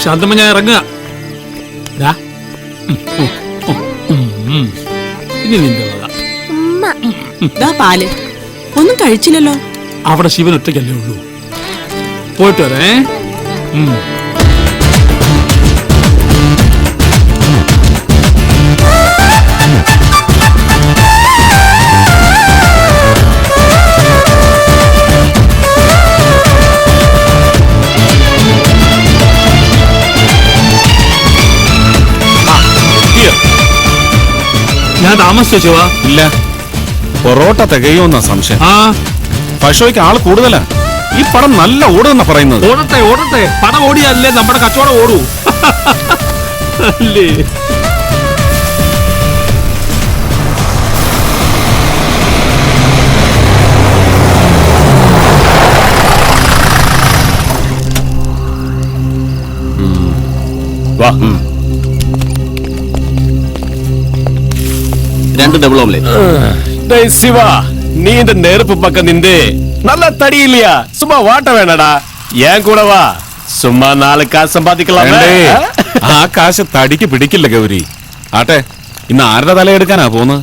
ശാന്തമ്മ ഞാൻ ഇറങ്ങുക. ഇനി നിന്റെ വക പാല് ഒന്നും കഴിച്ചില്ലല്ലോ. അവിടെ ശിവൻ ഒറ്റയ്ക്കല്ലേ ഉള്ളൂ. പോയിട്ട് വരേ. ഞാൻ താമസിച്ചോ ശിവ? ഇല്ല, പൊറോട്ട തികയോന്ന സംശയം. പശോയ്ക്ക് ആള് കൂടുതലാ. ഈ പടം നല്ല ഓടുന്ന പറയുന്നത്. ഓടട്ടെ ഓടട്ടെ, പടം ഓടിയല്ലേ നമ്മുടെ കച്ചവടം ഓടൂ. അല്ലേ രണ്ട് ഡബിൾ ഓംലെറ്റ്. ശിവ, நீ இந்த நெருப்பு பக்கம் நின்று நல்லா தடி இல்லையா? சும்மா வாட்ட வேணாடா, ஏன் கூட வா. சும்மா 4 காசு சம்பாதிக்கலாம். ആ കാശ് തടിക്ക് പിടിക്കില്ല ഗൗരി. ആട്ടെ, ഇന്ന് ആരുടെ തല എടുക്കാനാ പോന്ന്?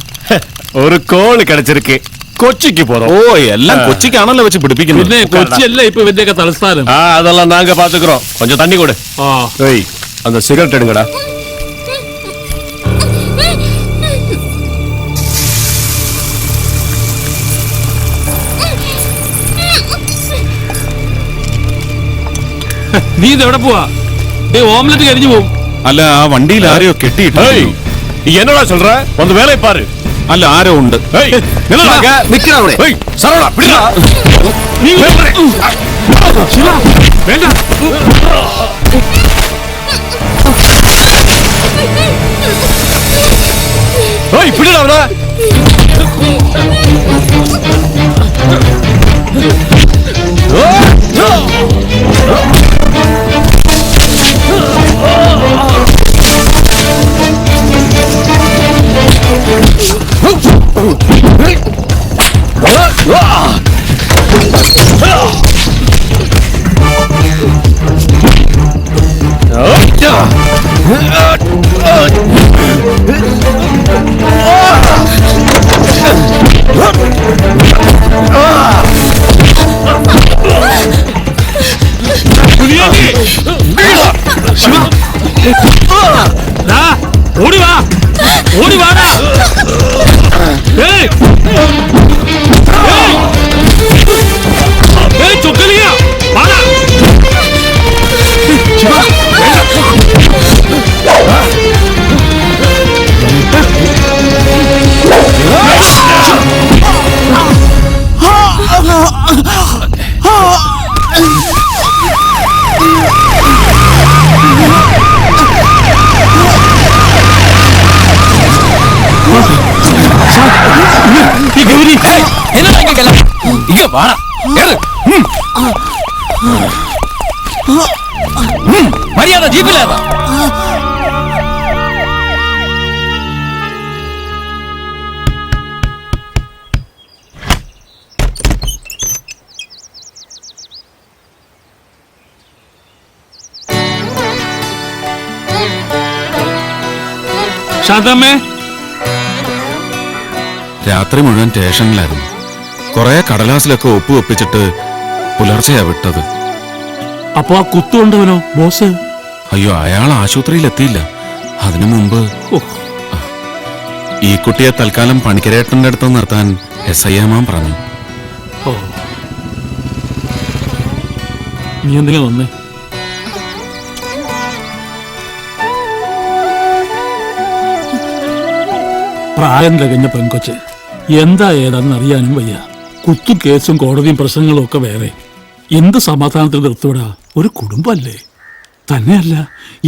ഒരു കോള് കിടച്ചിരിക്ക്, കൊച്ചിക്ക് പോறோம். ഓ, എല്ലാം കൊച്ചിക്കാണല്ലോ വെച്ച് പിടിപ്പിക്കുന്നത്. പിന്നെ കൊച്ചിയല്ല ഇപ്പൊ ഇവന്റെയൊക്കെ തലസ്ഥാനം. அதெல்லாம் நாங்க பாத்துக்கிறோம். கொஞ்சம் தண்ணி கொடு. ஏய், அந்த சிகரெட் எடுங்கடா. നീ ഇതെവിടെ പോവാ? ഓംലെറ്റ് കരിഞ്ഞു പോവും. അല്ല, ആ വണ്ടിയിൽ ആരെയോ കെട്ടിയിട്ട്. നീ എന്നോടാ சொல்ற? ഒന്ന് വേളை പാര്. അല്ല, ആരോ ഉണ്ട്. വേണ്ട. പിടിടാ. ഓടി വാ, ഓടി വാടാ. ചൊക്കലിയ വാടാ. മര്യാദ ജീപ്പിലേതാ? ശാന്തമ്മേ, രാത്രി മുഴുവൻ സ്റ്റേഷനിലായിരുന്നു. കുറെ കടലാസിലൊക്കെ ഒപ്പിച്ചിട്ട് പുലർച്ചെയാ വിട്ടത്. അപ്പൊ ആ കുത്തുകൊണ്ടവനോ ബോസ്? അയ്യോ, അയാൾ ആശുപത്രിയിലെത്തിയില്ല. അതിനു മുമ്പ് ഈ കുട്ടിയെ തൽക്കാലം പണിക്കരേട്ടന്റെ അടുത്ത് നിർത്താൻ SI അമ്മാൻ പറഞ്ഞു. നീ എന്തിനാ വന്നേ? പ്രായം തികഞ്ഞ പെൺകൊച്ച് എന്താ ഏതാണെന്ന് അറിയാനും വയ്യ. കുത്തും കേസും കോടതിയും പ്രശ്നങ്ങളും ഒക്കെ വേറെ. എന്ത് സമാധാനത്തിൽ നിർത്തുവിടാ? ഒരു കുടുംബല്ലേ? തന്നെയല്ല,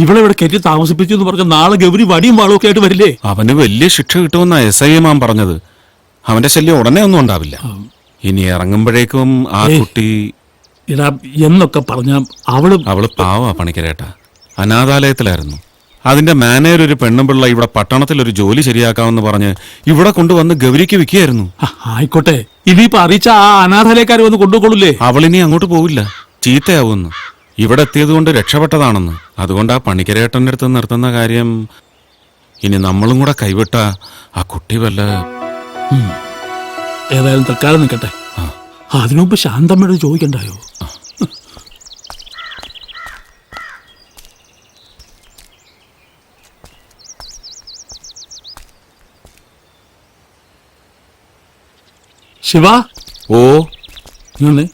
ഇവിടെ ഇവിടെ കയറ്റി താമസിപ്പിച്ചു എന്ന് പറഞ്ഞ നാളെ ഗൗരി വടിയും വാളും ഒക്കെ ആയിട്ട് വരില്ലേ? അവന് വലിയ ശിക്ഷ കിട്ടുമെന്നാ SI അമ്മാൻ പറഞ്ഞത്. അവന്റെ ശല്യം ഉടനെ ഒന്നും ഉണ്ടാവില്ല. ഇനി ഇറങ്ങുമ്പോഴേക്കും ആ കുട്ടി ഇടാ എന്നൊക്കെ പറഞ്ഞ അവള് പാവാ പണിക്കരേട്ട. അനാഥാലയത്തിലായിരുന്നു. അതിന്റെ മാനേജർ ഒരു പെണ്ണുപിള്ള ഇവിടെ പട്ടണത്തിൽ ഒരു ജോലി ശരിയാക്കാമെന്ന് പറഞ്ഞ് ഇവിടെ കൊണ്ടുവന്ന് ഗൗരിക്ക് വിൽക്കുകയായിരുന്നു. ആയിക്കോട്ടെ, ഇനിയിപ്പോ അറിയിച്ച ആ അനാഥാലയക്കാർ വന്ന് കൊണ്ടുപോകൊള്ളൂല്ലേ? അവളിനി അങ്ങോട്ട് പോവില്ല, ചീത്തയാവുമെന്ന്. ഇവിടെ എത്തിയത് കൊണ്ട് രക്ഷപ്പെട്ടതാണെന്ന്. അതുകൊണ്ട് ആ പണിക്കരേട്ടൻ്റെ അടുത്ത് നിർത്തുന്ന കാര്യം ഇനി നമ്മളും കൂടെ കൈവിട്ട ആ കുട്ടി വല്ല. ഏതായാലും തൽക്കാലം നിൽക്കട്ടെ. അതിനുമുമ്പ് ശാന്തമ്മയോട് ചോദിക്കണ്ടായോ? ശിവ, ഓ ഇങ്ങനെ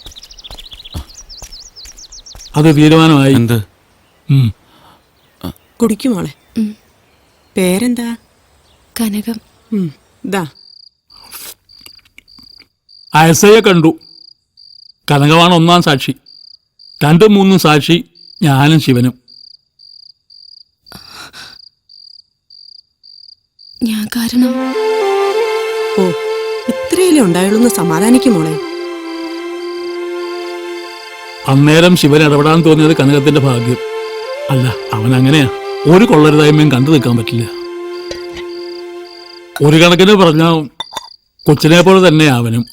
അത് തീരുമാനമായി. എന്ത്? കുടിക്കുമോളെ. പേരെന്താ? കനകം. ദാ അയസയെ കണ്ടു. കനകമാണ് ഒന്നാം സാക്ഷി. 2, 3 സാക്ഷി ഞാനും ശിവനും. ഞാൻ കാരണം. ഓ, ഇത്രയല്ലേ ഉണ്ടായുള്ളൂ. സമാധാനിക്കുമോളെ. അന്നേരം ശിവൻ ഇടപെടാൻ തോന്നിയത് കനകത്തിന്റെ ഭാഗ്യം. അല്ല, അവൻ അങ്ങനെയാ. ഒരു കൊള്ളരുതായ്മയും കണ്ടു നിൽക്കാൻ പറ്റില്ല. ഒരു കണക്കിന് പറഞ്ഞ കൊച്ചിനെ പോലെ തന്നെ അവനും.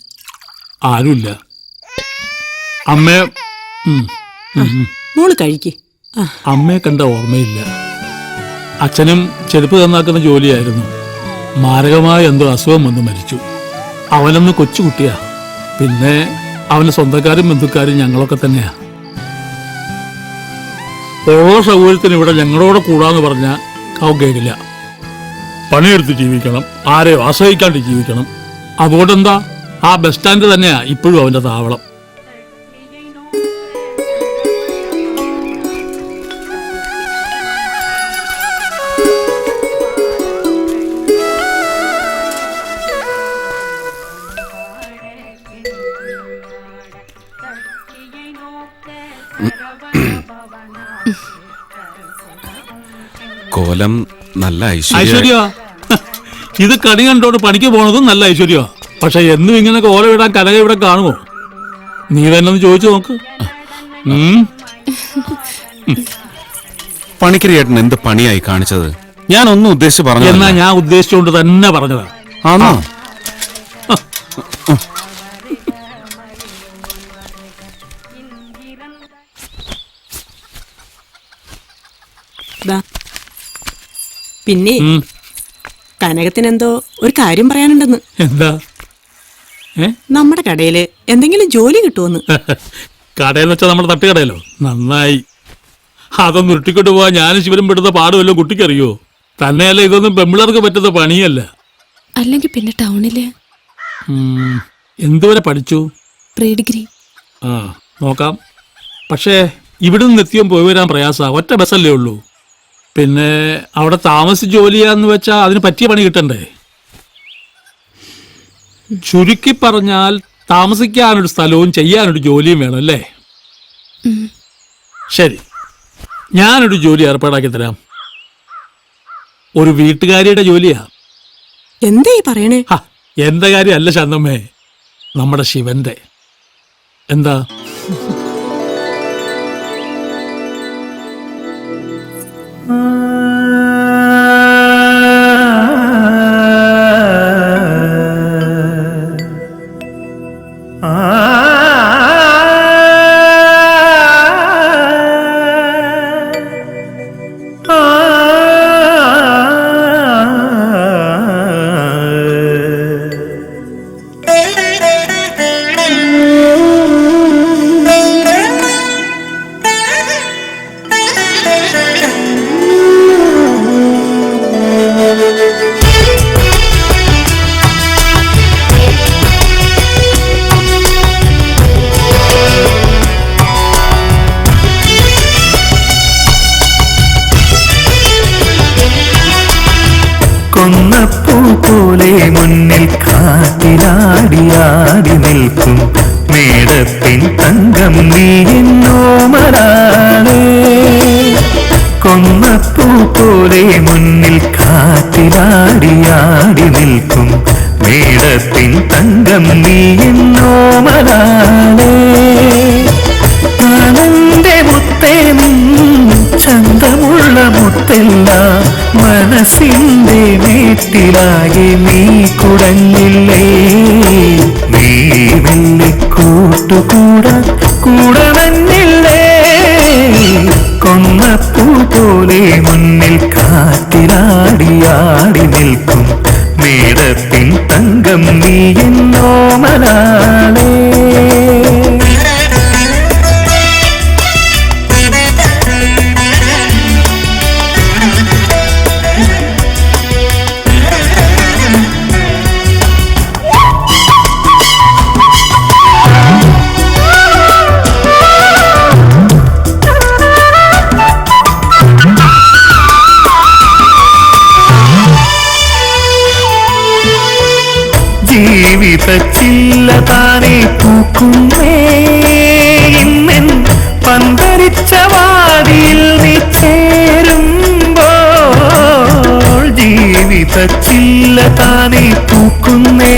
ആരുമില്ല. അമ്മയെ മോള് കഴിക്ക്. അമ്മയെ കണ്ട ഓർമ്മയില്ല. അച്ഛനും ചെരുപ്പ് തന്നാക്കുന്ന ജോലിയായിരുന്നു. മാരകമായ എന്തോ അസുഖം വന്ന് മരിച്ചു. അവനൊന്ന് കൊച്ചുകുട്ടിയാ. പിന്നെ അവന്റെ സ്വന്തക്കാരും ബന്ധുക്കാരും ഞങ്ങളൊക്കെ തന്നെയാ. ഓരോ സൗകര്യത്തിന് ഇവിടെ ഞങ്ങളോട് കൂടാന്ന് പറഞ്ഞാൽ അവൻ കേൾക്കില്ല. പണിയെടുത്ത് ജീവിക്കണം, ആരെയോ ആശ്രയിക്കാണ്ട് ജീവിക്കണം. അതുകൊണ്ടെന്താ, ആ ബസ് സ്റ്റാൻഡ് തന്നെയാ ഇപ്പോഴും അവന്റെ താവളം. കോലം നല്ല ഐശ്വര്യ. ഇത് കണി കണ്ടോണ്ട് പണിക്ക് പോണതും നല്ല ഐശ്വര്യ. പക്ഷെ എന്നും ഇങ്ങനെ കോല വിടാൻ കനക ഇവിടെ കാണുമോ? നീ തന്നെ ഒന്ന് ചോദിച്ചു നോക്ക്. പണിക്കരേട്ടൻ എന്ത് പണിയായി കാണിച്ചത്? ഞാൻ ഒന്നും ഉദ്ദേശിച്ച് പറഞ്ഞു. എന്നാ ഞാൻ ഉദ്ദേശിച്ചുകൊണ്ട് തന്നെ പറഞ്ഞതാ. ആണോ? പിന്നെ കനകത്തിനെന്തോ ഒരു കാര്യം പറയാനുണ്ടെന്ന്. എന്താ? നമ്മുടെ കടയില് എന്തെങ്കിലും ജോലി കിട്ടുമെന്ന്. കടയെന്ന് വെച്ചാൽ നമ്മുടെ തട്ടുകടയല്ലോ. നന്നായി. അതൊന്നും ഉരുട്ടിക്കൊണ്ട് പോവാൻ ഞാനും ശിവനും പെടുന്ന പാടുമല്ലോ കുട്ടിക്കറിയോ? തന്നെയല്ല, ഇതൊന്നും പെമ്പിളർക്ക് പറ്റുന്ന പണിയല്ല. അല്ലെങ്കിൽ പിന്നെ ടൗണില് എന്തുവരെ പഠിച്ചു? Pre degree. ആ, നോക്കാം. പക്ഷേ ഇവിടുന്ന് എത്തിയും പോയി വരാൻ പ്രയാസ. ഒറ്റ ബസ്സല്ലേ ഉള്ളൂ. പിന്നെ അവിടെ താമസിച്ച് ജോലി ചെയ്യാന്ന് വെച്ചാൽ അതിന് പറ്റിയ പണി കിട്ടണ്ടേ? ചുരുക്കി പറഞ്ഞാൽ താമസിക്കാനൊരു സ്ഥലവും ചെയ്യാനൊരു ജോലിയും വേണം അല്ലേ? ശരി, ഞാനൊരു ജോലി ഏർപ്പാടാക്കി തരാം. ഒരു വീട്ടുകാരിയുടെ ജോലിയാ. എന്താ ഈ പറയണേ? എന്റെ കാര്യമല്ല ശാന്തമ്മേ, നമ്മുടെ ശിവന്റെ. എന്താ? കൊന്നപ്പൂ പോലെ മുന്നിൽ കാറ്റിലാടിയാടി നിൽക്കും മേടത്തിൻ തങ്കം നീ എന്നോമലാളേ. കൊന്നപ്പൂ പോലെ മുന്നിൽ കാറ്റിലാടിയാടി നിൽക്കും മേടത്തിൻ തങ്കം നീ എന്നോമലാളേ. ആനന്ദ മുത്തേ ചന്തമുള്ള മുത്തല്ല മനസ്സിന്റെ വീട്ടിലാകെ നീ കുടഞ്ഞില്ലേ. നീ വെള്ളി കൂട്ടുകൂട കൂടമഞ്ഞില്ലേ. മേടത്തിൻ തങ്കം നീ എന്നോമലാളേ. ജീവിതച്ചില്ല താനെ പൂക്കുന്നേ ഇന്നൻ പന്തരിച്ച വാടിയിൽ നീ ചേരുമ്പോൾ. ജീവിതച്ചില്ല താനെ പൂക്കുന്നേ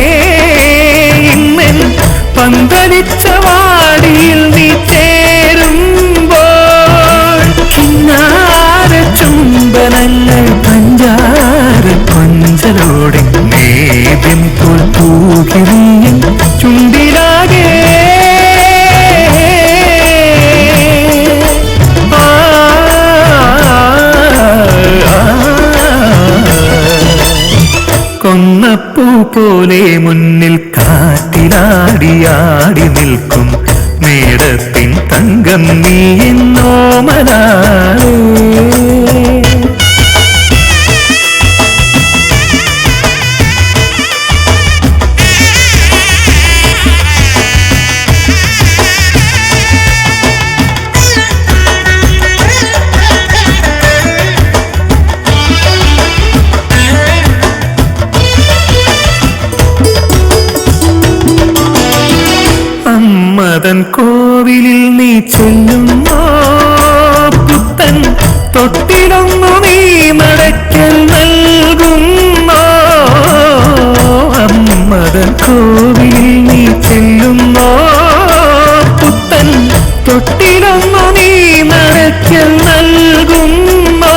ഇന്നൻ പന്തരിച്ച വാടിയിൽ നീ ചേരുമ്പോൾ. കിന്നാര ചുംബനങ്ങൾ പഞ്ചാര കൊഞ്ചലോടെ നേദ്യം പോൽ പൂകിരിയും ചുണ്ടിലാകെ. കൊന്നപ്പൂ പോലെ മുന്നിൽ കാറ്റിലാടിയാടി നിൽക്കും മേടത്തിൻ തങ്കം നീ എന്നോമലാളേ. മദൻ കോവിലിൽ നീ ചെല്ലുന്നോ പുത്തൻ തൊട്ടിലൊന്നു നീ നടക്കൽ നൽകുന്നോ. മദൻ കോവിലിൽ നീ ചെല്ലുന്നോ പുത്തൻ തൊട്ടിലൊന്നു നീ നടക്കൽ നൽകുന്നോ.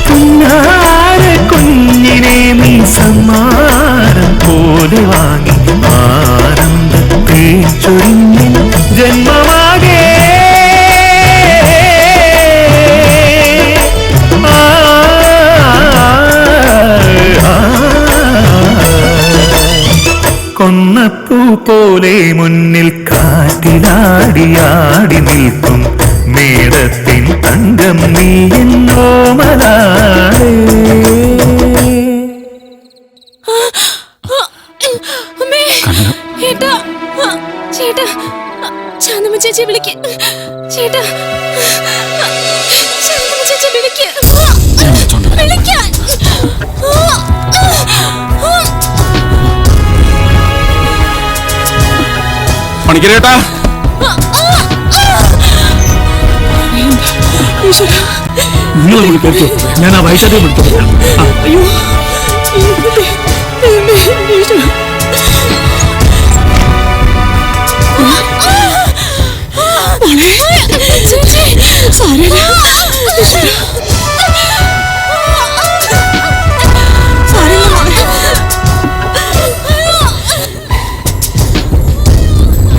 കുഞ്ഞാര കുഞ്ഞിനെ നീ സമ്മാനം പോലെ വാങ്ങി ആനന്ദത്തെ ചൊരിഞ്ഞ ജന്മമാകെ. കൊന്നപ്പൂ പോലെ മുന്നിൽ കാറ്റിലാടിയാടി നിൽക്കും മേടത്തിൻ തങ്കം നീ എന്നോമലാളേ. ചേട്ടാ, ശാന്തമ്മ ചേച്ചി വിളിക്ക്. ചേട്ടാ, ശാന്തമ്മ ചേച്ചി വിളിക്ക്. വിളിക്കാൻ. പണിക്കരേട്ടാ, നിങ്ങൾ വിളിക്കോ, ഞാൻ ആ വൈശാഖെ വിളിച്ചു. അയ്യോ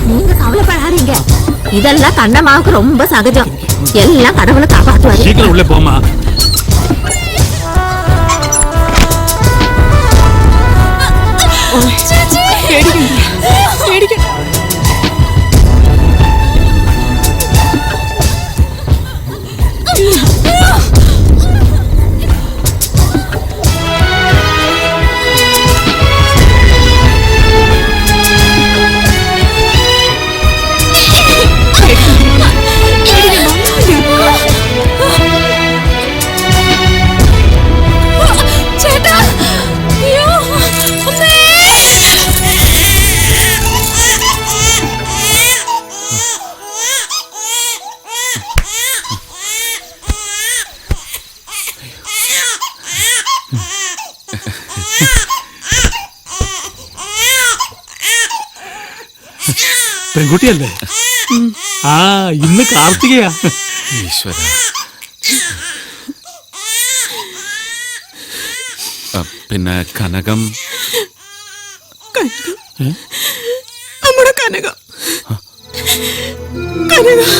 நீங்க கவலைப்படாதீங்க, இதெல்லாம் கண்ணம்மாவுக்கு ரொம்ப சகஜம். எல்லாம் கடவுளை காப்பாற்றுவாரு. சீக்கிரம் உள்ளே போமா. പെൺകുട്ടിയല്ലേ? ആ, ഇന്ന് കാർത്തികയാ. ഈശ്വര. പിന്നെ കനകം. നമ്മുടെ കനകം. കനകം.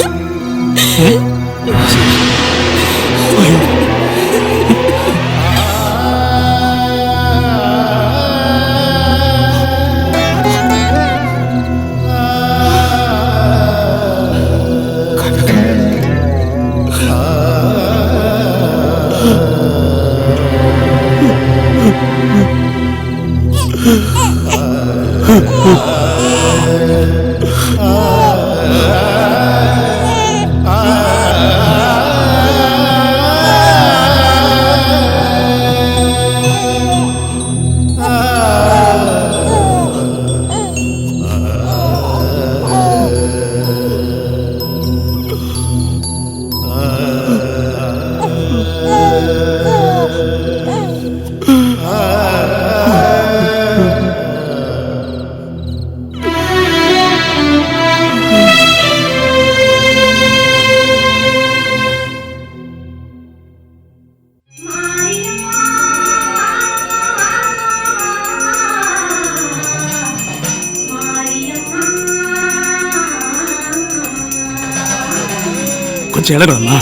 கொஞ்சம் இடம் അമ്മേ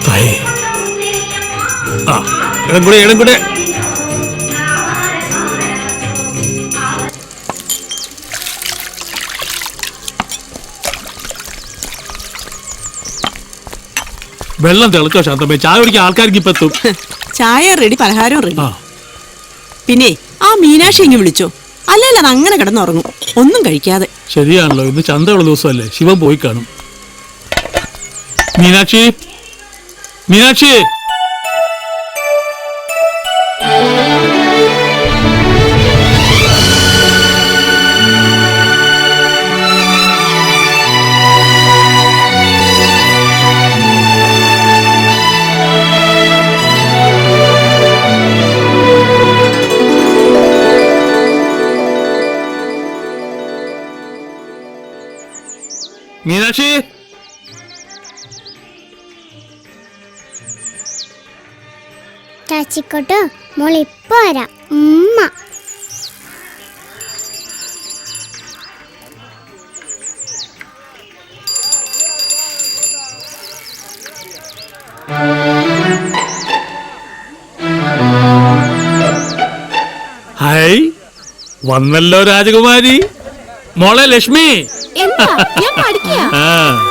തായേ ഇടം കൂടെ വെള്ളം തിളക്കോ ശാന്തമ്മേ, ചായ കുടിക്കാൻ ആൾക്കാർക്ക് ഇപ്പൊ എത്തും. ചായ റെഡി, പലഹാരവും റെഡി. ആ പിന്നെ ആ മീനാക്ഷി ഇങ്ങ് വിളിച്ചോ, അല്ലെങ്കിൽ അത് അങ്ങനെ കിടന്നുറങ്ങും ഒന്നും കഴിക്കാതെ. ശരിയാണല്ലോ, ഇന്ന് ചന്തയുള്ള ദിവസമല്ലേ, ശിവൻ പോയി കാണും. മീനാക്ഷി, മീനാക്ഷി, മീനാക്ഷി, ചാച്ചിക്കോട്ടോ മോളിപ്പോ വരാം. ഉമ്മ ഹായ്, വന്നല്ലോ രാജകുമാരി. മോളെ ലക്ഷ്മി. എന്താ ഞാൻ പഠിക്കാ. ആ,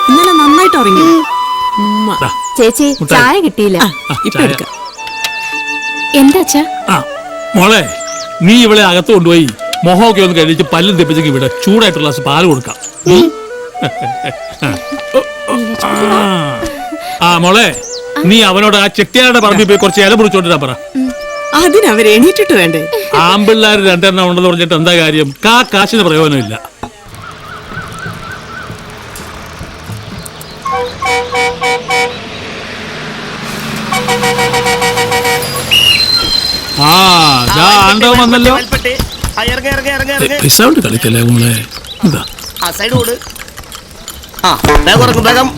ഇന്നലെ നന്നായിട്ട് ഉറങ്ങി. ഉമ്മ. ദാ, ചേച്ചി മുട്ടായി. ചായ കിട്ടിയില്ല. ഇപ്പൊ ചായ. എടുക്കാം. എന്താ അച്ഛാ? ആ, മോളെ നീ ഇവളെ അകത്ത് കൊണ്ടുപോയി മോഹമൊക്കെ ഒന്ന് കഴിച്ച് പല്ലും തെപ്പിച്ചെങ്കിൽ ഇവിടെ ചൂടായിട്ടുള്ള ഗ്ലാസ് പാല് കൊടുക്കാം. ആ മോളെ, നീ അവനോട് ആ ചെട്ടിയാരുടെ പറമ്പിൽ പോയി കുറച്ച് ഇല പിടിച്ചോണ്ടിരാ പറ. അതിനവർ എണീറ്റിട്ട് വേണ്ടേ? ആമ്പിള്ളേർ രണ്ടെണ്ണം ഉണ്ടെന്ന് പറഞ്ഞിട്ട് എന്താ കാര്യം? കാശിന് പ്രയോജനമില്ല. ആ ദാ ആണ്ടവൻ വന്നല്ലോ. റിസൗണ്ട് കളിക്കല്ലേ മോളെ. എന്താ വേഗം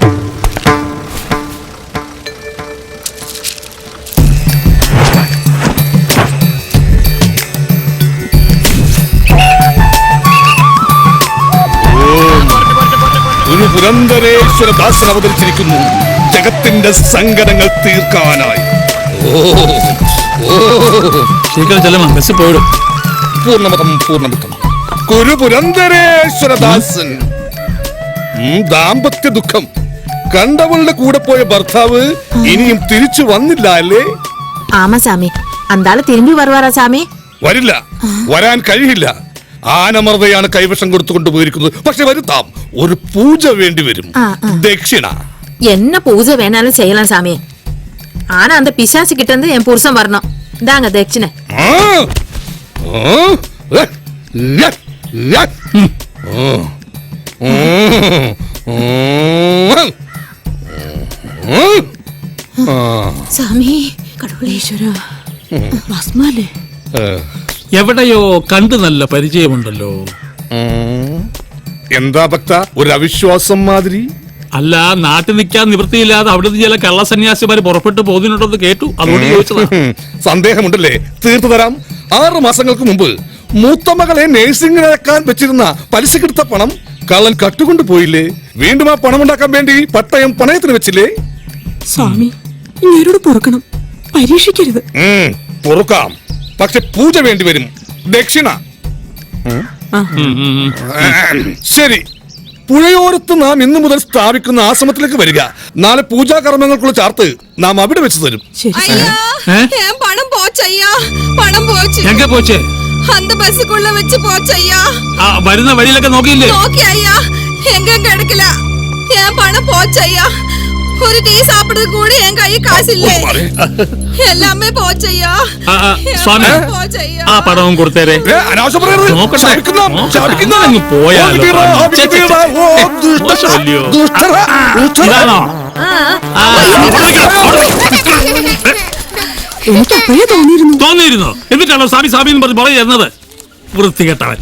ഒരു പുരന്തരേശ്വര ദാസൻ അവതരിച്ചിരിക്കുന്നു, ജഗത്തിന്റെ സങ്കടങ്ങൾ തീർക്കാനായി. ശീഘ്രം ചെല്ലണം, ബസ് പോയിടും. പൂർണ്ണമതം പൂർണ്ണമിതം. കുരു പുരന്തരേശ്വരദാസൻ. ദാമ്പത്യ ദുഃഖം. കണ്ടവളുടെ കൂടെ പോയ ഭർത്താവ് ഇനിയും തിരിച്ചു വന്നില്ല അല്ലേ? ആമാ സാമി, അന്താള് തിരുമ്പി വരുവാറാ സാമി. വരില്ല, വരാൻ കഴിയില്ല. ആനമർദ്ദയാണ് കൈവശം കൊടുത്തുകൊണ്ട് പോയിരിക്കുന്നത്. പക്ഷെ വരുത്താം, ഒരു പൂജ വേണ്ടി വരും. ദക്ഷിണ. என்ன பூஜை வேணாலும் செய்யலாம் சாமி. ஆனா அந்த பிசாசு கிட்ட இருந்து என் புருஷன் வரணும். இந்தாங்க தட்சிணை. சாமி கடவுளேശ്വര ഭസ്മല്ലേ. എവിടെയോ കണ്ടു നല്ല പരിചയമുണ്ടല്ലോ. എന്താ ഭക്ത, ഒരു അവിശ്വാസം മാതിരി? അല്ല, നാട്ടിൽ നിൽക്കാൻ നിവൃത്തിയില്ലാതെ അവിടുന്ന് ചില കള്ളസന്യാസിമാര് പുറപ്പെട്ടു പോകുന്നുണ്ടെന്ന് കേട്ടു, അതുകൊണ്ട് ചോദിച്ചതാ. സന്ദേഹമുണ്ടല്ലേ? തീർത്തു തരാം. 6 മാസങ്ങൾക്ക് മുമ്പ് മൂത്ത മകളെ നേഴ്സിംഗിനാക്കാൻ വെച്ചിരുന്ന പലിശക്കെടുത്ത പണം കള്ളൻ കട്ടുകൊണ്ടു പോയില്ലേ? വീണ്ടും ആ പണം ഉണ്ടാക്കാൻ വേണ്ടി പട്ടയം പണയത്തിന് വെച്ചില്ലേ? സ്വാമി, ഇങ്ങേരോട് പൊറുക്കണം, പരീക്ഷിക്കരുത്. പൊറുക്കാം, പക്ഷെ പൂജ വേണ്ടി വരും. ദക്ഷിണ. ശരി, പുഴയോരത്ത് നാം ഇന്നു മുതൽ സ്ഥാപിക്കുന്ന ആശ്രമത്തിലേക്ക് വരിക. നാളെ പൂജാകർമ്മങ്ങൾക്കുള്ള ചാർത്ത് നാം അവിടെ വെച്ച് തരും. ശരി பணம் போச்சையா பணம் போச்சு എങ്ക പോച്ചേ? அந்த பஸ்ஸுக்குள்ள வச்சு போச்சையா വരുന്ന വഴിയിലൊക്കെ നോക്കിയില്ലേ? ஓகே ஐயா எங்க கிடைக்கல என் பணம் போச்சையா ஒரு டீ சாப்பிடுறது கூட என் கை காசு இல்ல எல்லாமே போச்சையா സ്വാമി போச்சையா ആ പടവും കൊടുത്തേരെ. അനാവശ്യം പറയരുത്. നോക്കട്ടെ. ശപിക്കുന്ന. അങ്ങ് പോയാലോ. ഇതാണോ? എനിക്ക് അപ്പോഴേ തോന്നിയിരുന്നോ? എന്നിട്ടാണോ സ്വാമി സ്വാമി എന്ന് പറഞ്ഞ് പറയുന്നത്? വൃത്തികെട്ടവൻ.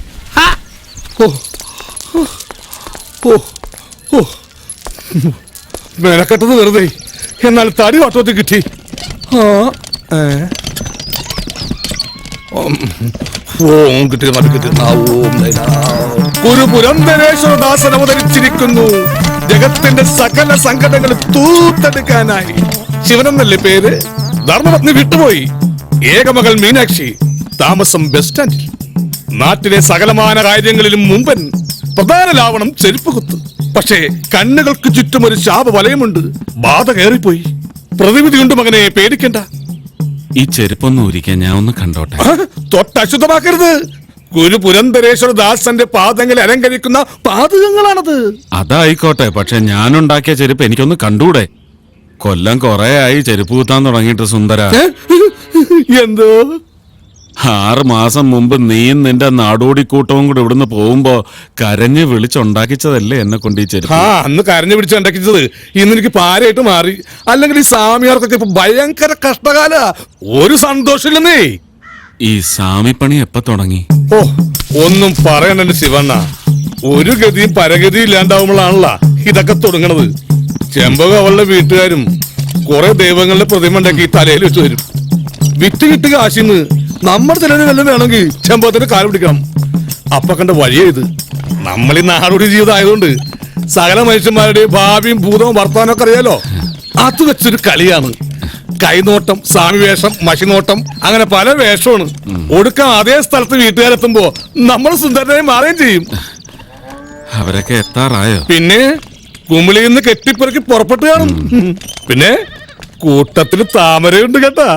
മെനക്കെട്ടത് വെറുതെ, എന്നാൽ തടി വട്ടത്തിൽ കിട്ടി. ഓം കിട്ടി മതി കിട്ടി. ഒരു പുരന്തരേശ്വരദാസൻ അവതരിച്ചിരിക്കുന്നു ജഗത്തിന്റെ സകല സങ്കടങ്ങൾ തൂത്തെടുക്കാനായി. ശിവനെന്നല്ലേ പേര്? ധർമ്മപത്നി വിട്ടുപോയി. ഏകമകൾ മീനാക്ഷി, താമസം ബസ് സ്റ്റാൻഡിൽ. നാട്ടിലെ സകലമാന കാര്യങ്ങളിലും മുമ്പൻ. പ്രധാന ലാവണം ചെരുപ്പ് കുത്ത്. പക്ഷേ കണ്ണുകൾക്ക് ചുറ്റും ഒരു ശാപ വലയമുണ്ട്. ബാധ കയറിപ്പോയി. പ്രതിവിധിയുണ്ട് മകനെ, പേടിക്കണ്ട. ഈ ചെരുപ്പൊന്നും ഒരിക്കാൻ ഞാൻ ഒന്ന് കണ്ടോട്ടെ. തൊട്ടശുദ്ധമാക്കരുത്. ഒരു പുരന്തരേശ്വരദാസന്റെ പാദങ്ങളെ അലങ്കരിക്കുന്ന പാതകങ്ങളാണത്. അതായിക്കോട്ടെ, പക്ഷെ ഞാനുണ്ടാക്കിയ ചെരുപ്പ് എനിക്കൊന്ന് കണ്ടൂടെ? കൊല്ലം കൊറേ ആയി ചെരുപ്പ് കുത്താൻ തുടങ്ങിയിട്ട് സുന്ദര. എന്തോ 6 മാസം മുമ്പ് നീയും നിന്റെ നാടോടിക്കൂട്ടവും കൂടെ ഇവിടുന്ന് പോകുമ്പോ കരഞ്ഞ് വിളിച്ചുണ്ടാക്കിച്ചതല്ലേ എന്നെ കൊണ്ട് ഈ ചെരുപ്പ്? അന്ന് കരഞ്ഞു പിടിച്ച് ഉണ്ടാക്കിച്ചത് ഇന്ന് എനിക്ക് പാരയായിട്ട് മാറി. അല്ലെങ്കിൽ ഈ സ്വാമിയാർക്കൊക്കെ ഇപ്പൊ ഭയങ്കര കഷ്ടകാല. ഒരു സന്തോഷമില്ലെന്നേ. ഈ സാമിപ്പണി എപ്പ തുടങ്ങി? ഓ, ഒന്നും പറയണ്ട ശിവണ്ണ. ഒരു ഗതിയും പരഗതിയും ഇല്ലാണ്ടാവുമ്പോഴാണല്ലോ ഇതൊക്കെ തുടങ്ങണത്. ചെമ്പക അവളുടെ വീട്ടുകാരും കുറെ ദൈവങ്ങളുടെ പ്രതിമ ഉണ്ടാക്കി തലയിൽ വെച്ച് വരും. വിറ്റ് കിട്ടുക കാശിന്ന് നമ്മുടെ ചിലര് വല്ലതും വേണമെങ്കിൽ ചെമ്പകത്തിന്റെ കാല് പിടിക്കണം. അപ്പൊ കണ്ട വഴിയേ ഇത്. നമ്മൾ ഈ നാടോടി ജീവിതം ആയതുകൊണ്ട് സകല മനുഷ്യന്മാരുടെ ഭാവിയും ഭൂതവും വർത്തമാനം ഒക്കെ അറിയാലോ. അത് വെച്ചൊരു കളിയാണ്. കൈനോട്ടം, സ്വാമിവേഷം, മഷിനോട്ടം, അങ്ങനെ പല വേഷമാണ്. ഒടുക്കം അതേ സ്ഥലത്ത് വീട്ടുകാരെത്തുമ്പോ നമ്മൾ സുന്ദരനായി മാറുകയും ചെയ്യും. അവരൊക്കെ എത്താറായോ? പിന്നെ കുമിളിയിൽ നിന്ന് കെട്ടിപ്പിറക്കി പുറപ്പെട്ടു കാണും. പിന്നെ കൂട്ടത്തില് താമരയുണ്ട് കേട്ടാ.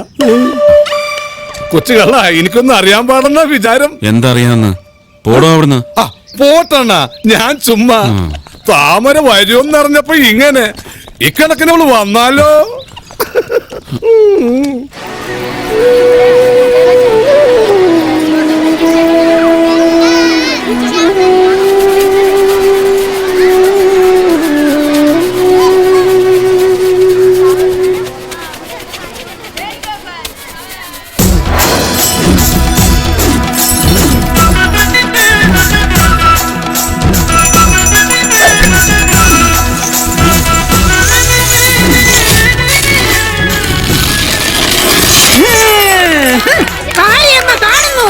കൊച്ചുകള്ള, എനിക്കൊന്നും അറിയാൻ പാടെന്ന വിചാരം. എന്തറിയാന്ന്? പോടോ അവിടുന്ന്. പോട്ടണ്ണ, ഞാൻ ചുമ്മാ. താമര വരുമെന്ന് അറിഞ്ഞപ്പോ ഇങ്ങനെ ഇക്കണക്കിന് അവള് വന്നാലോ.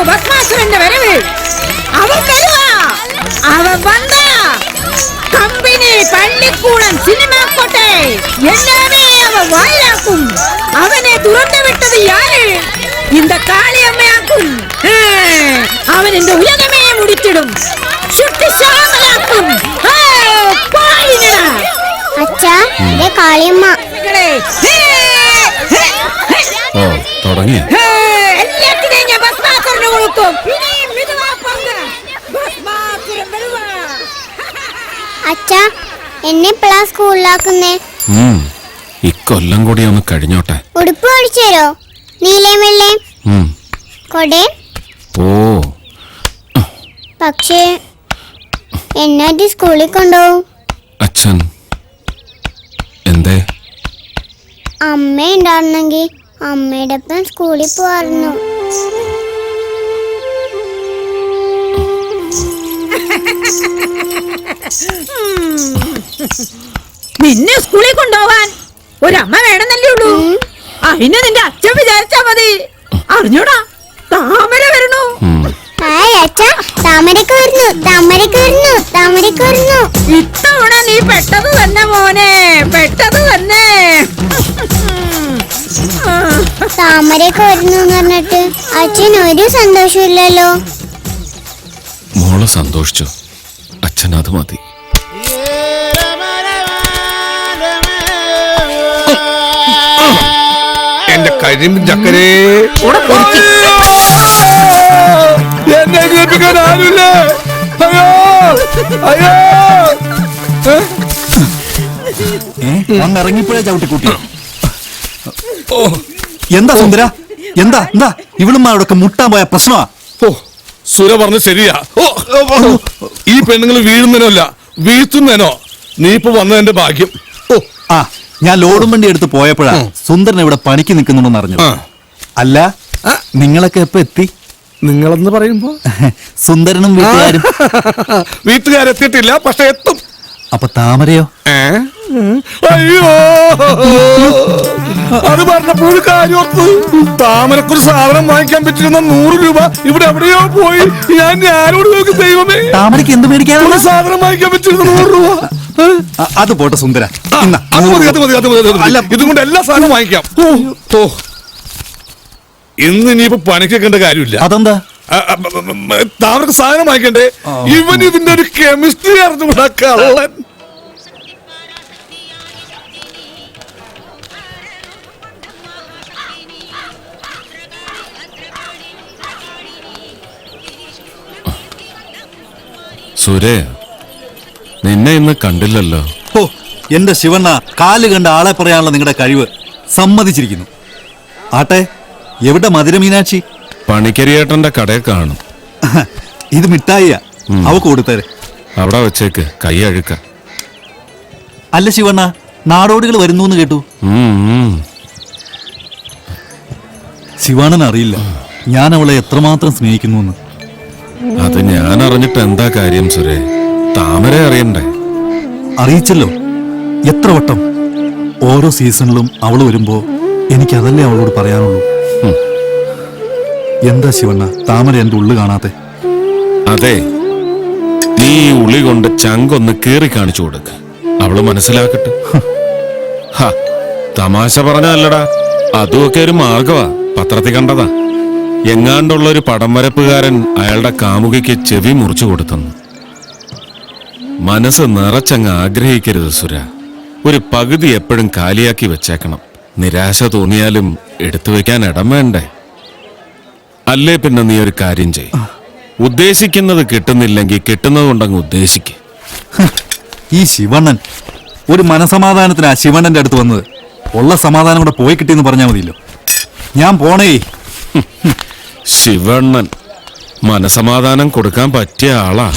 ഭസ്മാസുരന്റെ വരവ്. അവൻ വരുവാ. അവൻ വന്ന കമ്പനി, പള്ളിക്കൂടം, സിനിമാക്കോട്ടെ എല്ലാമേ അവൻ വായിലാക്കും. അവനെ തുറന്നു വിട്ടത് യാര്? இந்த കാളിയമ്മയാക്കും. അവൻ എന്റെ ഉലകമേ മുടിച്ചിടും. ശുട്ടിശാമലാക്കും. അച്ഛാ, കാളിയമ്മ. ഓ, തുടങ്ങിയ അച്ഛാ, എന്നെ എപ്പോഴാ സ്കൂളിലാക്കുന്നേ? ഇക്കൊല്ലം കൂടി ഒന്ന് കഴിഞ്ഞോട്ടെ. ഉടുപ്പ് മേടിച്ചു തരോ? നീലയും വെള്ളയും കൊടേ? ഓ, പക്ഷേ എന്നാറ്റി സ്കൂളിൽ കൊണ്ടുപോകും? അച്ഛൻ എന്തേ? അമ്മ ഉണ്ടായിരുന്നെങ്കിൽ അമ്മയുടെ ഒപ്പം സ്കൂളിൽ പോവായിരുന്നു. നിന്നെ സ്കൂളിൽ കൊണ്ടുപോവാൻ ഒരമ്മ വേണമെന്നല്ലേ ഉള്ളൂ. അതിനെ നിന്റെ അച്ഛൻ വിചാരിച്ചാ മതി. അറിഞ്ഞൂടാ, താമര വരണു. ഇത്തവണ നീ പെട്ടത് തന്നെ മോനെ, പെട്ടത് തന്നെ. താമരയൊക്കെ വരുന്നു പറഞ്ഞിട്ട് അച്ഛൻ ഒരു സന്തോഷമില്ലല്ലോ. മോള് സന്തോഷിച്ചു, അച്ഛൻ അത് മതി. എന്റെ കരിമ്പ് ചക്കരേ, എന്നെ കേൾപ്പിക്കാൻ ആരുമില്ലേ? അയ്യോ അയ്യോ. ഇറങ്ങിപ്പോഴേ ചവിട്ടിക്കൂട്ടി. എന്താ സുന്ദര, എന്താ എന്താ ഇവളുമാരോടൊക്കെ മുട്ടാൻ പോയ പ്രശ്നമാ? ഓ, സുര പറഞ്ഞു ശരിയാ. ഓ, ഈ പെണ്ണുങ്ങൾ വീഴുന്നതിനല്ല വീഴ്ത്തുന്നതിനോ നീ ഇപ്പൊ വന്നതിന്റെ ഭാഗ്യം. ഓ, ആ, ഞാൻ ലോഡും വണ്ടി എടുത്ത് പോയപ്പോഴാ സുന്ദരൻ ഇവിടെ പണിക്ക് നിൽക്കുന്നുണ്ടെന്ന് അറിഞ്ഞു. അല്ല, നിങ്ങളൊക്കെ എപ്പോ എത്തി? നിങ്ങളെന്ന് പറയുമ്പോ സുന്ദരനും വീട്ടുകാരും. വീട്ടുകാരെത്തിയിട്ടില്ല, പക്ഷെ എത്തും. അപ്പൊ താമരയോ? അയ്യോ, അത് പറഞ്ഞപ്പോൾ ഒരു കാര്യം ഓർത്തു. താമരക്കൊരു സാധനം വാങ്ങിക്കാൻ പറ്റിയിരുന്ന 100 രൂപ ഇവിടെ എവിടെയോ പോയി. ഞാൻ ആരോട് നോക്കി ദൈവമേ. താമരയ്ക്ക് എന്ത് മേടിക്കാനുള്ള സാധനം വാങ്ങിക്കാൻ പറ്റിയിരുന്ന 100 രൂപ. അത് പോട്ടെ സുന്ദര, അത് മതി, അത് മതി, അത് മതി. അല്ല, ഇതുകൊണ്ട് എല്ലാ സാധനവും വാങ്ങിക്കാം. ഓ, ഇന്ന് ഇനിയിപ്പോ പണിക്കേണ്ട കാര്യമില്ല. അതെന്താ? താമരക്ക് സാധനം വാങ്ങിക്കണ്ടേ? ഇവൻ ഇതിന്റെ ഒരു കെമിസ്ട്രി അറിഞ്ഞുകൂടാ കള്ളൻ. സുരേ, നിന്നെ ഇന്ന് കണ്ടില്ലല്ലോ. ഓ, എന്റെ ശിവണ്ണ, കാല് കണ്ട ആളെ പറയാനുള്ള നിങ്ങളുടെ കഴിവ് സമ്മതിച്ചിരിക്കുന്നു. ആട്ടെ, എവിടെ മധുര മീനാക്ഷി? പണിക്കരിയേട്ടന്റെ കടയിൽ കാണും. ഇത് മിഠായിയാ, അവക്ക് കൊടുത്തേരെ. അവിടെ വെച്ചേക്ക്, കൈ അഴുക്ക. അല്ല ശിവണ്ണ, നാടോടികൾ വരുന്നു എന്ന് കേട്ടു. ശിവാണൻ അറിയില്ല ഞാൻ അവളെ എത്രമാത്രം സ്നേഹിക്കുന്നു. അത് ഞാൻ അറിഞ്ഞിട്ട് എന്താ കാര്യം സുരേ? താമര അറിയണ്ടേ? അറിയിച്ചല്ലോ, എത്ര വട്ടം. ഓരോ സീസണിലും അവൾ വരുമ്പോ എനിക്കതല്ലേ അവളോട് പറയാനുള്ളൂ. എന്താ ശിവണ്ണ താമര എന്റെ ഉള്ളു കാണാത്തെ? അതെ, നീ ഉളി കൊണ്ട് ചങ്കൊന്ന് കീറി കാണിച്ചു കൊടുക്ക, അവള് മനസ്സിലാക്കട്ടെ. തമാശ പറഞ്ഞല്ലടാ, അതുമൊക്കെ ഒരു മാർഗവാ. പത്രത്തിൽ കണ്ടതാ. എങ്ങാണ്ടുള്ള ഒരു പടം വരപ്പുകാരൻ അയാളുടെ കാമുകിക്ക് ചെവി മുറിച്ചു കൊടുത്തെന്ന്. മനസ്സ് നിറച്ചങ്ങ് ആഗ്രഹിക്കരുത് സുര. ഒരു പകുതി എപ്പോഴും കാലിയാക്കി വെച്ചേക്കണം. നിരാശ തോന്നിയാലും എടുത്തു വെക്കാൻ ഇടം വേണ്ടേ? അല്ലേ പിന്നെ നീ ഒരു കാര്യം ചെയ്, ഉദ്ദേശിക്കുന്നത് കിട്ടുന്നില്ലെങ്കിൽ കിട്ടുന്നത് കൊണ്ടങ്ങ് ഉദ്ദേശിക്ക. ഈ ശിവണ്ണൻ ഒരു മനസമാധാനത്തിനാ ശിവണ്ണന്റെ അടുത്ത് വന്നത്. ഉള്ള സമാധാനം കൂടെ പോയി കിട്ടിയെന്ന് പറഞ്ഞാൽ മതിയല്ലോ. ഞാൻ പോണേ. ശിവണ്ണൻ മനസമാധാനം കൊടുക്കാൻ പറ്റിയ ആളാ.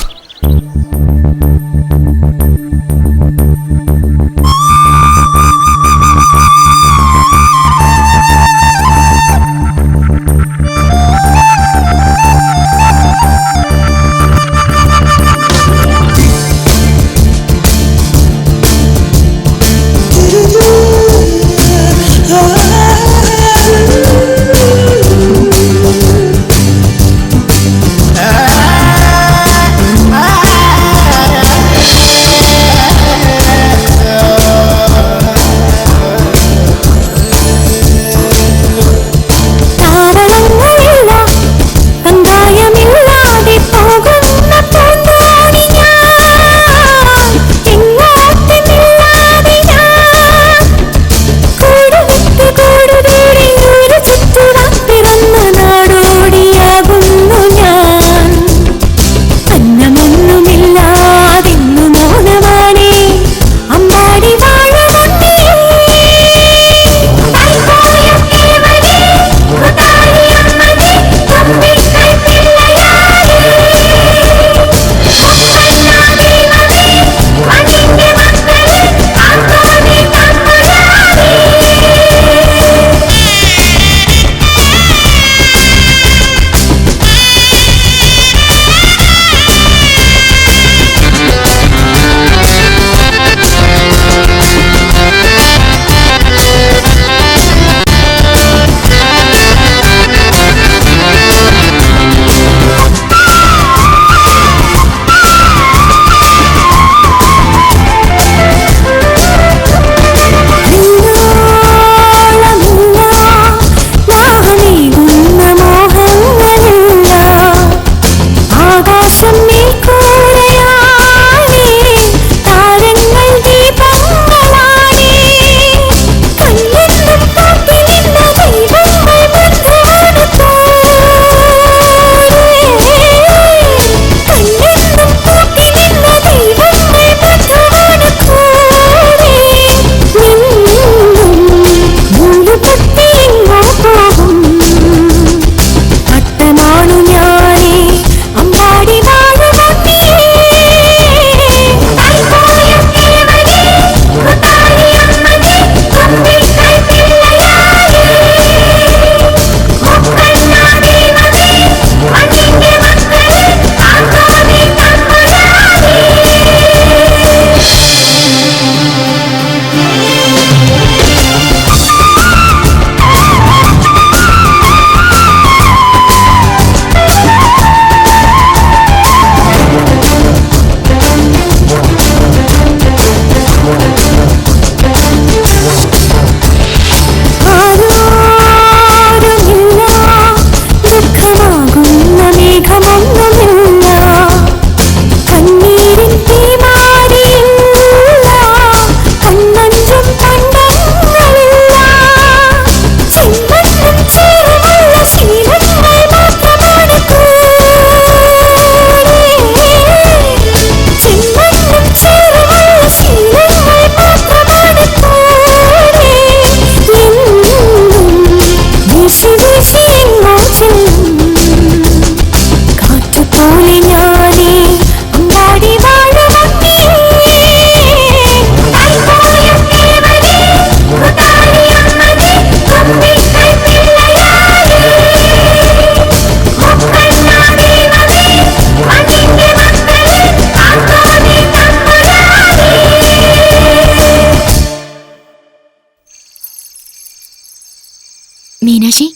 മീനാക്ഷി,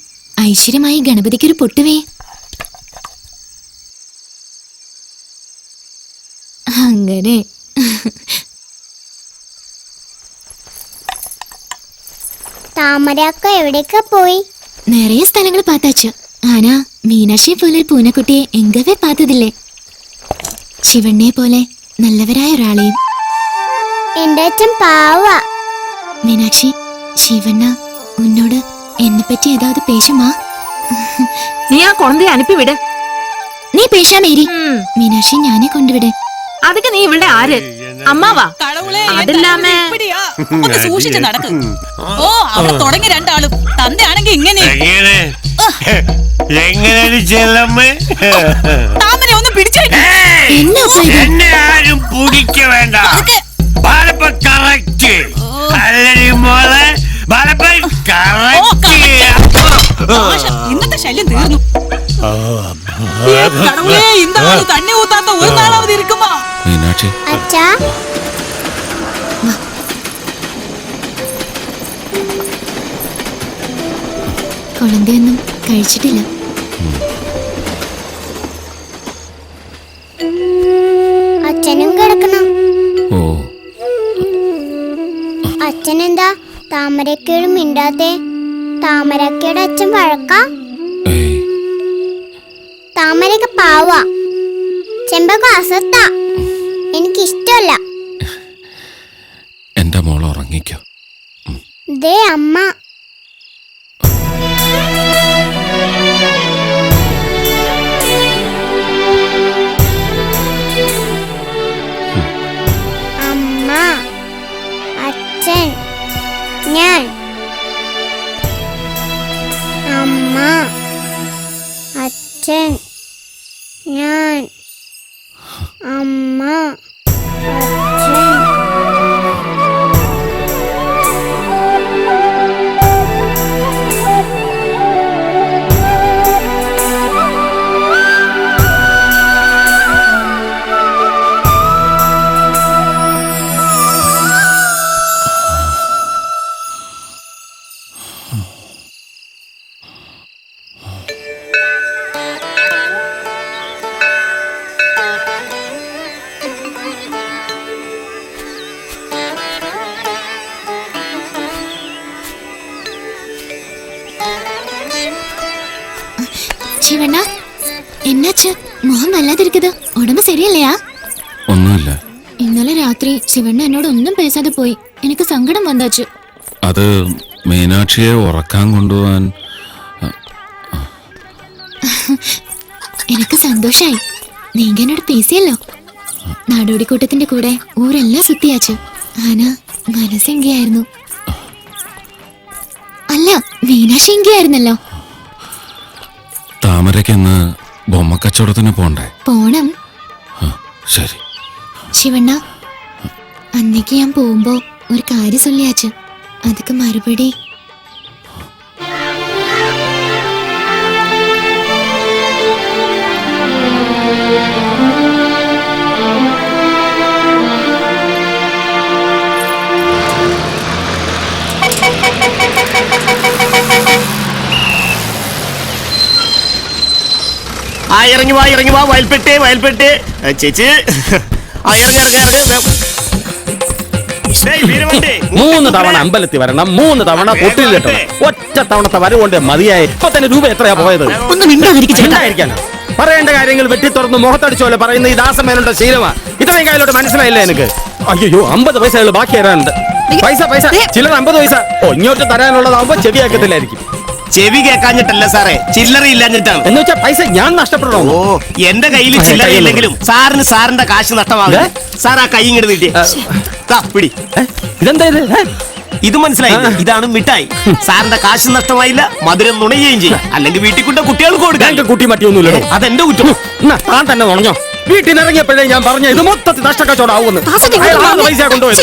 ഐശ്വര്യമായി ഗണപതിക്കൊരു പൊട്ടുവേ. അങ്ങനെ താമരക്ക എവിടേക്കാ പോയി? நிறைய സ്ഥലങ്ങൾ பார்த்தாச்சு. ஆனா மீனாட்சியை പോലെ ഒരു പൂനക്കുട്ടിയെ എങ്കവേ பார்த்ததில்லை. ശിവണ്ണയെ പോലെ നല്ലവരായ ഒരാളെയും. എന്റെ അച്ഛൻ പാവാ. மீனாட்சி, ശിവണ്ണ ഉന്നോട് എന്നെ പറ്റി ഏതാவது பேசுமா? നീ ആ കുഴന്തയെ അനുപ്പിവിട്. നീ பேசாம ഇരി. மீனாட்சி, ഞാനേ കൊണ്ടുവിട്. അതൊക്കെ നീ ഇവിടെ ആര്? അമ്മാവാ? അതില്ലാമേ ഒന്ന് സൂക്ഷിച്ച് നടക്ക്. ഓ, അവിടെ തുടങ്ങി രണ്ടാളും. തന്നെയാണെങ്കി ഇങ്ങനെ താമര ഒന്ന് പിടിച്ചു. എന്നെ ആരും പൂജിക്ക വേണ്ട. ഇന്നത്തെ ശല്യം തീർന്നു. ഇന്താണ് തന്നെ ഊത്താത്ത ഒരു നാളാവധി ഇരിക്കുമോ? മീനാക്ഷി, അച്ഛാ, കുഴന്തയൊന്നും കഴിച്ചിട്ടില്ല. അച്ഛനും കിടക്കണം. ഓ, അച്ഛനെന്താ താമരക്കയോട് മിണ്ടാത്തെ? താമരക്കയുടെ അച്ഛൻ വഴക്കാ? ഏയ്, താമരക്ക പാവാ. ചെമ്പക അസത്താ. എനിക്കിഷ്ടല്ല. എന്റെ മോൾ ഉറങ്ങിക്കോ. ദേ അമ്മ. അമ്മ, അച്ഛൻ, ഞാൻ. അമ്മ, അച്ഛൻ, ഞാൻ. അമ്മ, അച്ഛൻ. ശിവണ്ണ, എന്നാச்சு? മുഖം വല്ലാതിരിക്കത്? ഉടമ്പ് ശരിയല്ലയാ? ഒന്നുമില്ല. ഇന്നലെ രാത്രി ശിവണ്ണ എന്നോട് ഒന്നും പേശാതെ പോയി. എനിക്ക് സങ്കടം വന്നാച്ചു. അത് മീനാക്ഷിയെ ഉറക്കാൻ കൊണ്ടുപോവാൻ. എനിക്ക് സന്തോഷായി. നീങ്ക എന്നോട് പേശിയല്ലോ. നാടോടിക്കൂട്ടത്തിന്റെ കൂടെ ഊരെല്ലാം സുത്തിയാച്ചു. ആന മനസ്സെങ്കിയായിരുന്നു. അല്ല, മീനാക്ഷി എങ്കിയായിരുന്നല്ലോ. താമരയ്ക്കിന്ന് ബൊമ്മക്കച്ചവടത്തിന് പോണ്ടേ? പോണം. ശരി. ശിവണ്ണ, അന്നേക്ക് ഞാൻ പോകുമ്പോ ഒരു കാര്യം ചൊല്ലിയാച്ചു. അതൊക്കെ മറുപടി. ഇറങ്ങി വാ വയൽപ്പെട്ട് ചേച്ചി. മൂന്ന് തവണ അമ്പലത്തിൽ വരണം, 3 തവണ പൊട്ടിൽ കിട്ടണം. ഒറ്റ തവണത്തെ വരവുകൊണ്ട് മതിയായി. ഇപ്പൊ തന്നെ രൂപ എത്രയാ പോയത്? ഒന്നും മിണ്ടാതിരിക്കാനോ? പറയേണ്ട കാര്യങ്ങൾ വെട്ടി തുറന്ന് മുഖത്തടിച്ചോലെ പറയുന്ന ഈ ദാസമേനോட ശീലമാ. ഇത്രയും കാലോട്ട് മനസ്സിലായില്ലേ എനിക്ക്? അയ്യോ, 50 പൈസകൾ ബാക്കി തരാനുണ്ട്. പൈസ ചില്ലറ 50 പൈസ. ഇങ്ങോട്ട് തരാനുള്ളതാവുമ്പോ ചെവിയാക്കത്തില്ലായിരിക്കും. ചെവി കേൾക്കാഞ്ഞിട്ടല്ല സാറേ, ചില്ലറ ഇല്ലാഞ്ഞിട്ടാണ്. എന്ന് വെച്ചാൽ പൈസ ഞാൻ നഷ്ടപ്പെടണോ? ഓ, എന്റെ കയ്യിൽ ചില്ലറ ഇല്ലെങ്കിലും സാറിന് സാറിന്റെ കാശ് നഷ്ടമാകും. സാർ ആ കൈ ഇങ്ങോട്ട് നീട്ടി പിടി. ഇതെന്താ ഇത്? ഇത് മനസ്സിലായി? ഇതാണ് മിഠായി. സാറിന്റെ കാശ് നഷ്ടമായില്ല, മധുരം നുണയുകയും ചെയ്യും. അല്ലെങ്കിൽ വീട്ടിൽ കൊണ്ട് കുട്ടികൾക്ക് കൊടുക്കാൻ. കുട്ടി മറ്റിയൊന്നുമില്ല. അതെന്റെ കുറ്റം. താൻ തന്നെ നുണഞ്ഞോ? വീട്ടിൽ ഇറങ്ങിയപ്പോഴേ ഞാൻ പറഞ്ഞു ഇത് മൊത്തത്തിൽ നഷ്ടക്കച്ചവടാവുമെന്ന്. പൈസ കൊണ്ടുപോയി.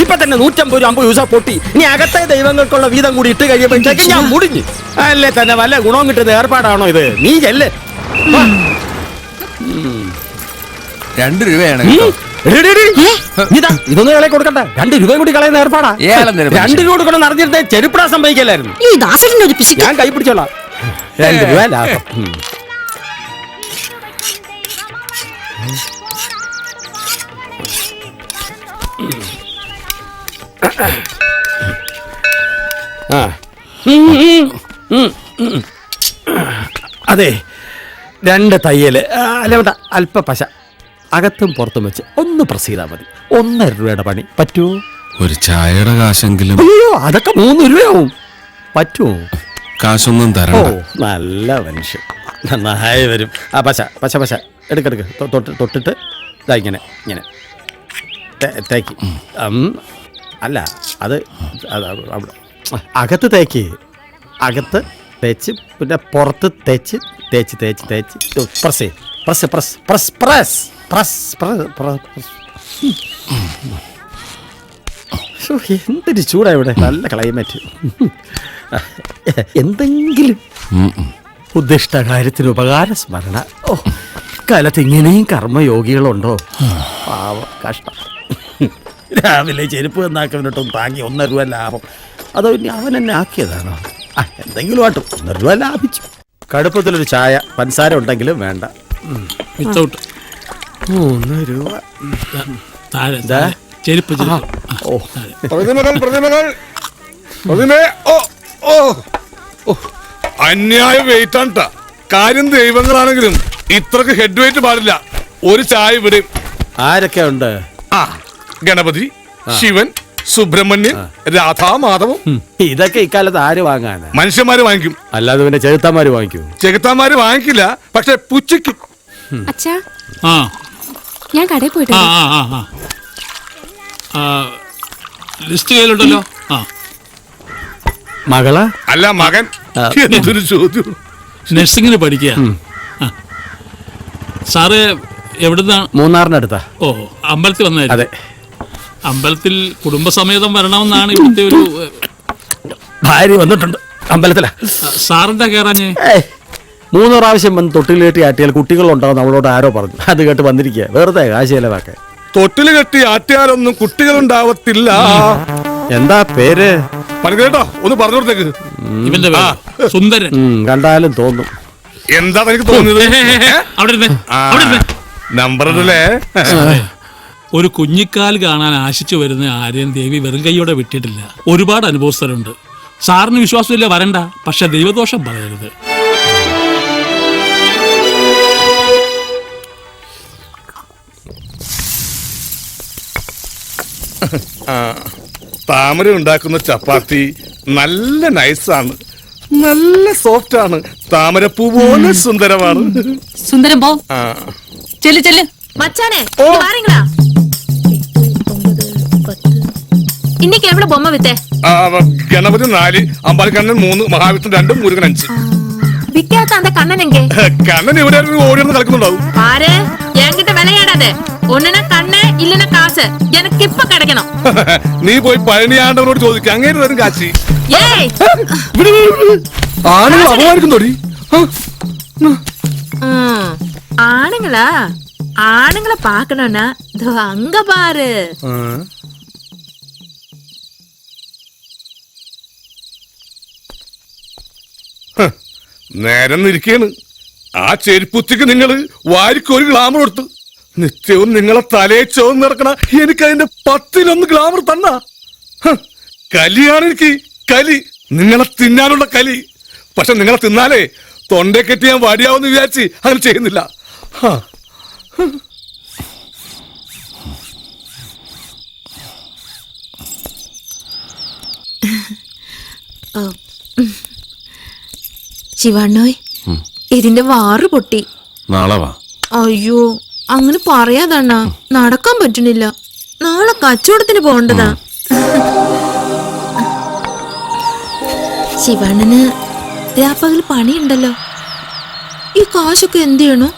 ഇപ്പൊ തന്നെ 150 പൈസ പൊട്ടി. ഇനി അകത്തെ ദൈവങ്ങൾക്കുള്ള വീതം കൂടി ഇട്ട് കഴിയുമ്പോഴത്തേക്ക് ഞാൻ മുടിഞ്ഞു. അല്ലേ തന്നെ വല്ല ഗുണവും കിട്ടുന്ന ഏർപ്പാടാണോ ഇത്? നീ ചെല്ല്. 2 രൂപയാണ് ഇതാ ഇതൊന്നും ഇളെ കൊടുക്കണ്ട 2 രൂപയും കൂടി കളയുന്ന ഏർപ്പാടാ. 2 രൂപ കൊടുക്കണം അറിഞ്ഞിരുന്നേ ചെരുപ്പിടാൻ സംഭവിക്കലായിരുന്നു. ഈ ദാസന്റെ ഒരു പിശുക്ക്. ഞാൻ കൈ പിടിച്ചോളാം. 2 രൂപ ലാഭം. അതെ 2 തയ്യല് അല്ല വേണ്ട അല്പ പശ അകത്തും പുറത്തും വെച്ച് ഒന്ന് പ്രസ് ചെയ്താൽ മതി. 1.5 രൂപയുടെ പണി പറ്റുമോ? ഒരു ചായയുടെ കാശെങ്കിലും. അയ്യോ അതൊക്കെ 3 രൂപയാവും. പറ്റുമോ? കാശൊന്നും ഓ തരണ്ട. നല്ല മനുഷ്യൻ നന്നായി വരും. ആ പശ പശ പശ എടുക്കെടുക്ക് തൊട്ടിട്ട് ഇതാ ഇങ്ങനെ ഇങ്ങനെ തേക്ക്. അല്ല അത് അവിടെ അകത്ത് തേക്ക്. അകത്ത് തേച്ച് പിന്നെ പുറത്ത് തേച്ച് തേച്ച് തേച്ച് തേച്ച് press press press press press press. എന്തൊരു ചൂടാ ഇവിടെ. നല്ല ക്ലൈമറ്റ്. എന്തെങ്കിലും ഉദ്ദിഷ്ട കാര്യത്തിന് ഉപകാര സ്മരണ. ഓ കാലത്ത് ഇങ്ങനെയും കർമ്മയോഗികളുണ്ടോ? പാവ കഷ്ടം. രാവിലെ ചെരുപ്പ് എന്നാക്കുന്നതിനൊട്ടും താങ്ങി 1 രൂപ ലാഭം. അതോ ഇനി അവൻ എന്നെ ആക്കിയതാണോ? എന്തെങ്കിലും ആട്ടും 1 രൂപ ലാഭിച്ചു. കടുപ്പത്തിലൊരു ചായ പഞ്ചസാര ഉണ്ടെങ്കിലും വേണ്ട. 3 രൂപ. ചെരുപ്പ്. ഓ അന്യായ വെയിറ്റ് ആണ്. കാര്യം ദൈവങ്ങളാണെങ്കിലും ഇത്രക്ക് ഹെഡ് വെയിറ്റ് പാടില്ല. ഒരു ചായ ഇവിടെ. ആരൊക്കെ ഉണ്ട്? ഗണപതി, ശിവൻ, സുബ്രഹ്മണ്യൻ, രാധാ, മാധവം. ഇതൊക്കെ ഇക്കാലത്ത് ആര് വാങ്ങാനാ? മനുഷ്യന്മാര് വാങ്ങിക്കും. അല്ലാതെ പിന്നെ ചെകുത്താന്മാര് വാങ്ങിക്കൂ? ചെകുത്താന്മാര് വാങ്ങിക്കില്ല, പക്ഷെ പുച്ഛിക്കും. അച്ഛാ ഞാൻ കടയിൽ പോയിട്ട് ലിസ്റ്റ് കയ്യിലുണ്ടല്ലോ. മകളാ? അല്ല മകൻ. എന്തൊരു ചോദ്യം. നഴ്സിംഗിന് പഠിക്കുക. സാറ് എവിടുന്നാണ്? മൂന്നാറിനടുത്താ. ഓ അമ്പലത്തിൽ വന്നായിരുന്നു. അതെ. അമ്പലത്തിൽ കുടുംബസമേതം വരണമെന്നാണ് ഇവിടുത്തെ ഒരു ഭാര്യ വന്നിട്ടുണ്ട്. അമ്പലത്തിലാ. സാറിന്റെ കയറാഞ്ഞ് 3 പ്രാവശ്യം വന്ന് തൊട്ടിൽ കെട്ടി ആട്ടിയാൽ കുട്ടികളുണ്ടാവും അവളോട് ആരോ പറഞ്ഞു. അത് കേട്ട് വന്നിരിക്കുക. വെറുതെ കാശ് ചെലവാക്കാൻ. തൊട്ടില് കെട്ടി ആട്ടിയാലൊന്നും കുട്ടികളുണ്ടാവത്തില്ല. എന്താ പേര്? കേട്ടോ ഒന്ന് പറഞ്ഞു കൊടുത്തേക്ക്. ഇവന്റെ സുന്ദരൻ. കണ്ടാലും തോന്നും. എന്താ എനിക്ക് തോന്നുന്നത്? നമ്പർ ഇടല്ലേ? ഒരു കുഞ്ഞിക്കാൽ കാണാൻ ആശിച്ചു വരുന്ന ആരെയും ദേവി വെറും കൈയോടെ വിട്ടിട്ടില്ല. ഒരുപാട് അനുഭവസ്ഥരുണ്ട്. സാറിന് വിശ്വാസമില്ല വരണ്ട, പക്ഷെ ദൈവദോഷം പറയരുത്. താമര ഉണ്ടാക്കുന്ന ചപ്പാത്തി നല്ല നൈസാണ്, നല്ല സോഫ്റ്റ് ആണ്. താമരപ്പൂ പോലെ സുന്ദരമാണ്. സുന്ദരം പോ. ചെല്ലു ചെല്ലു. மச்சானே வாரீங்களா? இன்னைக்கு எவ்வளவு பொம்மை வித்தே? ഗണപതി 4, അമ്പാലിക്കണ്ണൻ 3, മഹാവിഷ്ണു 2, മുരുകൻ 5. விக்காத அந்த கண்ணன் எங்க? കണ്ണൻ ഇവിടെ ഓടിയൊന്ന് കളിക്കുന്നുണ്ടാവും. பாரு என்கிட்ட விளையாடாத. ஒண்ணுனா கண்ணு இல்லனா காசு. எனக்கு இப்ப கிடைக்கணும். നീ പോയി പഴനിയാണ്ടവരോട് ചോദിക്കുക, അങ്ങേര് തരും കാശി. ஏய் ആണുങ്ങൾ അപമാനിക്കുന്നോടി. ஆணுங்களா? ஆணுங்களை பாக்கணும்னா அங்க பாரு. നേരം ഇരിക്കാണ്. ആ ചെരുപ്പുത്തിക്ക് നിങ്ങള് വാരിക്കൊരു ഗ്ലാമർ കൊടുത്തു. നിത്യവും നിങ്ങളെ തലയെ ചോന്ന് നടക്കണ എനിക്ക് അതിന്റെ 10-1 ഗ്ലാമർ തന്ന. കലിയാണ് എനിക്ക് കലി. നിങ്ങളെ തിന്നാനുള്ള കലി. പക്ഷെ നിങ്ങളെ തിന്നാലേ തൊണ്ടേ കെട്ടി ഞാൻ വടിയാവെന്ന് വിചാരിച്ച് അങ്ങനെ ചെയ്യുന്നില്ല. ശിവണ്ണോയ്, ഇതിന്റെ വാറ് പൊട്ടി. നാളെ വാ. അയ്യോ അങ്ങനെ പറയാതണ്ണ, നടക്കാൻ പറ്റണില്ല. നാളെ കച്ചവടത്തിന് പോണ്ടതാ. ശിവണ്ണന് രാപ്പകൽ പണിയുണ്ടല്ലോ. ഈ കാശൊക്കെ എന്ത് ചെയ്യണു?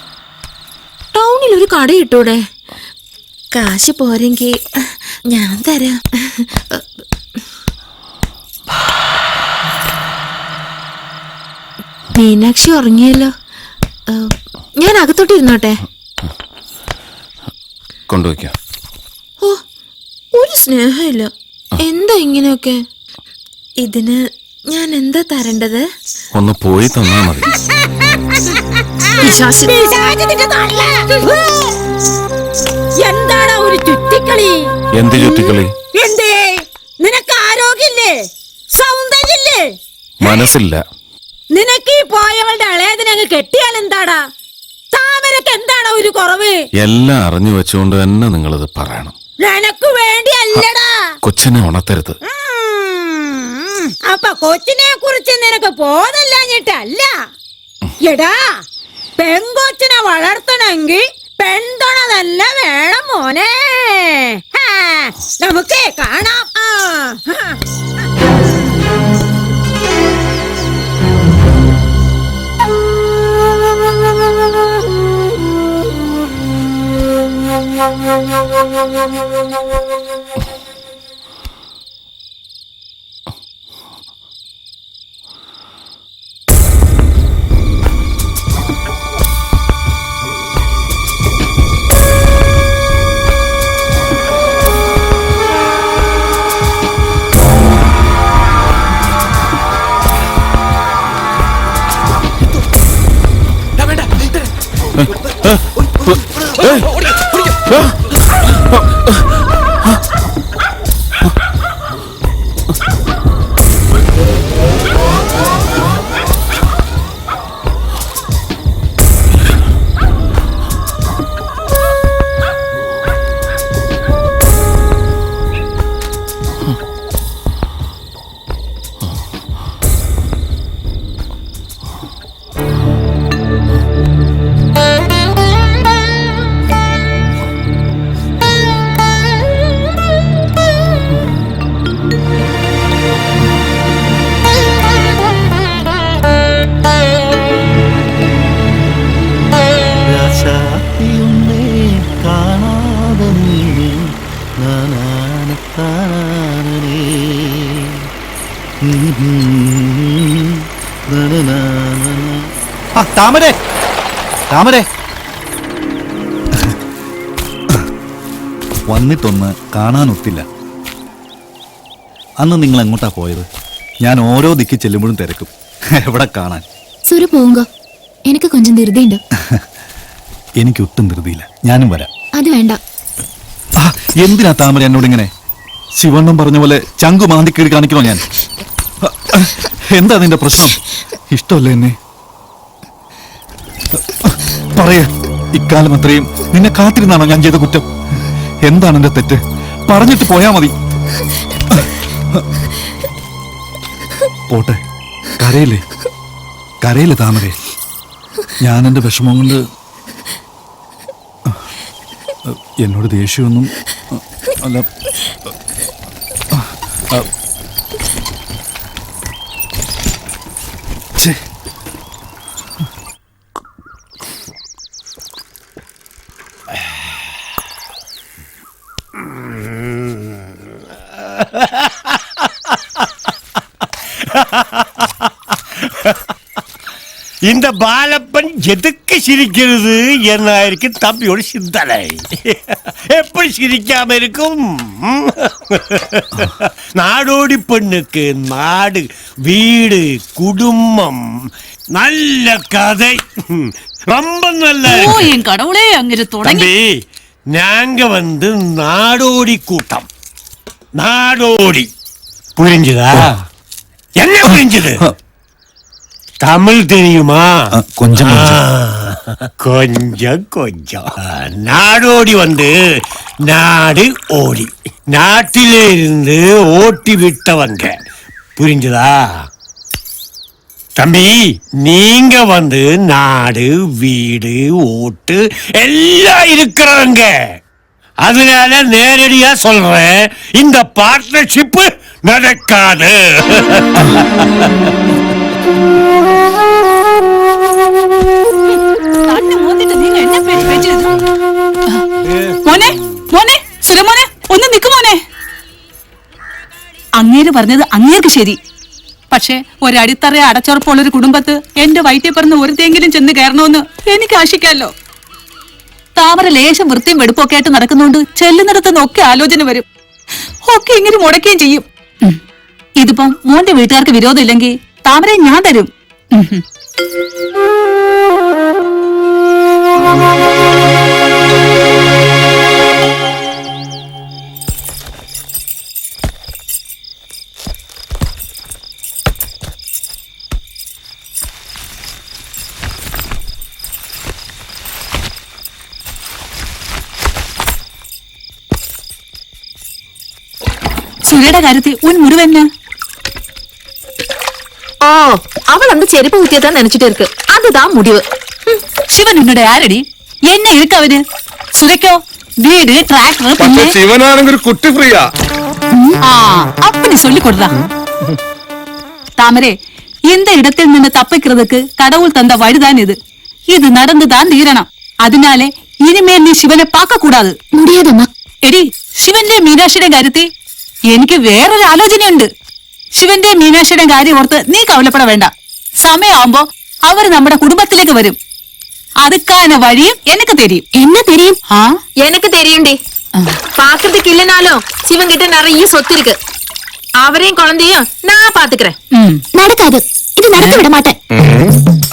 ടൗണിൽ ഒരു കട ഇട്ടൂടെ? കാശ് പോരെങ്കിൽ ഞാൻ തരാം. മീനാക്ഷി ഉറങ്ങിയല്ലോ. ഞാൻ അകത്തോട്ട് ഇരുന്നോട്ടെ? കൊണ്ടുവയ്ക്കാം. ഓ, ഒരു സ്നേഹമില്ല. എന്താ ഇങ്ങനെയൊക്കെ? ഇതിന് ഞാൻ എന്താ തരേണ്ടത്? ഒന്ന് പോയി തന്നാ മതി. എന്താണ് ഒരു ചുറ്റിക്കളി? എന്ത് ചുറ്റിക്കളി? എന്തേ നിനക്ക് ആരോഗ്യമില്ലേ? സൗന്ദര്യമില്ലേ? മനസ്സില്ല. നിനക്ക് ഈ പോയവളുടെ ഇളയതിനങ്ങ് കെട്ടിയാൽ എന്താടാ? താമരക്ക് എന്താണ് ഒരു കുറവ്? എല്ലാം അറിഞ്ഞു വെച്ചുകൊണ്ട് തന്നെ നിങ്ങളിത് പറയണം. നിനക്ക് വേണ്ടി അല്ലടാ. കൊച്ചിനെ ഉണർത്തരുത്. അപ്പൊ കൊച്ചിനെ കുറിച്ച് നിനക്ക് ബോധമില്ലാഞ്ഞിട്ടല്ല. എടാ, പെൺകൊച്ചിനെ വളർത്തണമെങ്കിൽ പെൺതുണ തന്നെ വേണം മോനെ. നമുക്ക് കാണാം. താമരേ, താമരേ, വന്നിട്ടൊന്ന് കാണാനൊത്തില്ല. അന്ന് നിങ്ങൾ എങ്ങോട്ടാ പോയത്? ഞാൻ ഓരോ ദിക്കി ചെല്ലുമ്പോഴും തിരക്കും. എവിടെ കാണാൻ? സുരു പോവുങ്കോ, എനിക്ക് കൊഞ്ചം ധൃതിയുണ്ട്. എനിക്കൊട്ടും ധൃതിയില്ല, ഞാനും വരാം. അത് വേണ്ട. എന്തിനാ താമര എന്നോട് ഇങ്ങനെ? ശിവണ്ണം പറഞ്ഞ പോലെ ചങ്കു മാന്തിക്കീഴ് കാണിക്കണോ ഞാൻ? എന്താ നിന്റെ പ്രശ്നം? ഇഷ്ടമല്ലേ എന്നെ? പറയ, ഇക്കാലം അത്രയും നിന്നെ കാത്തിരുന്നാണോ ഞാൻ ചെയ്ത കുറ്റം? എന്താണ് എന്റെ തെറ്റ്? പറഞ്ഞിട്ട് പോയാ മതി. പോട്ടെ, കരയില്ലേ, കരയില്ലേ താമരേ? ഞാൻ എന്റെ വിഷമം കൊണ്ട് എന്നോട് ദേഷ്യമൊന്നും അല്ല. இந்த பாலப்பன் எதுக்கு சிரிக்கிறது എന്നായിരിക്കും தம்பியோட சிந்தனை. எப்படி சிரிக்காம இருக்கும்? நாடோடி பெண்ணுக்கு நாடு, வீடு, குடும்பம், நல்ல கதை, ரொம்ப நல்ல. என் கடவுளே, அங்கிட்டு தொடங்கி. தம்பி, நாங்க வந்து நாடோடி கூட்டம். நாடோடி புரிஞ்சுதா? என்ன புரிஞ்சுது? தமிழ் தெரியுமா? கொஞ்சம் கொஞ்சம் கொஞ்சம். நாடோடி வந்து நாடு ஓடி, நாட்டிலே இருந்து ஓட்டி விட்டவங்க. புரிஞ்சுதா தம்பி? நீங்க வந்து நாடு, வீடு, ஓட்டு எல்லாம் இருக்கிறவங்க. அதனால நேரடியா சொல்றேன், இந்த பார்ட்னர்ஷிப் நடக்காது. മോനെ, മോനെ, സുരമോനെ, ഒന്ന് നിക്ക് മോനെ. അങ്ങേര് പറഞ്ഞത് അങ്ങേർക്ക് ശരി. പക്ഷെ ഒരടിത്തറ അടച്ചുറപ്പുള്ളൊരു കുടുംബത്ത് എന്റെ വയറ്റിൽ പറഞ്ഞ ഒരുത്തെങ്കിലും ചെന്ന് കയറണമെന്ന് എനിക്ക് ആശിക്കാമല്ലോ. താമര ലേശം വൃത്തിയും വെടുപ്പൊക്കെ ആയിട്ട് നടക്കുന്നോണ്ട് ചെല്ലുന്നിടത്തുനിന്നൊക്കെ ആലോചന വരും. ഒക്കെ ഇങ്ങനെ മുടക്കുകയും ചെയ്യും. ഇതിപ്പം മോന്റെ വീട്ടുകാർക്ക് വിരോധം ഇല്ലെങ്കിൽ താമരയെ ഞാൻ തരും. സുരയുടെ കാര്യത്തിൽ ഉൻ മുഴുവന് அவள் அந்த செருப்பு ஊத்தியதான் நினைச்சிட்டு இருக்கு அதுதான் முடிவு. ശിവൻ ഉന്നടെ ആരടി എന്നെ ഇരിക്കവന് സുരയ്ക്കോ വീട് ട്രാക്ടർ പക്ഷെ ശിവനാണെങ്കിൽ കുട്ടി ഫ്രീയാ. அப்படி சொல்லி கொடுறா. தாமரே இந்த இடத்தில் നിന്ന് தப்பிக்கிறதுக்கு கடவுள் தந்த வழிதான் இது. இது நடந்துதான் தீரணும். அதனாலே இனிமேல் நீ சிவனை பார்க்க கூடாது. முடியாதம்மா. എടി ശിവന്റെ മീനാക്ഷിയുടെ കാര്യത്തിൽ എനിക്ക് വേറൊരു ആലോചനയുണ്ട്. ശിവന്റെ മീനാക്ഷിയുടെ കാര്യം ഓർത്ത് നീ കവലപ്പെട വേണ്ട. സമയമാകുമ്പോ അവർ നമ്മുടെ കുടുംബത്തിലേക്ക് വരും. அதுக்கான வழியும் எனக்கு தெரியும். என்ன தெரியும்? எனக்கு தெரியும்டி. பாக்குறதுக்கு இல்லனாலும் சிவன் கிட்ட நிறைய சொத்து இருக்கு. அவரையும் குழந்தையும் நான் பாத்துக்கிறேன். நடக்காது. ഇത് നടത്തി വിട മാട്ടേ.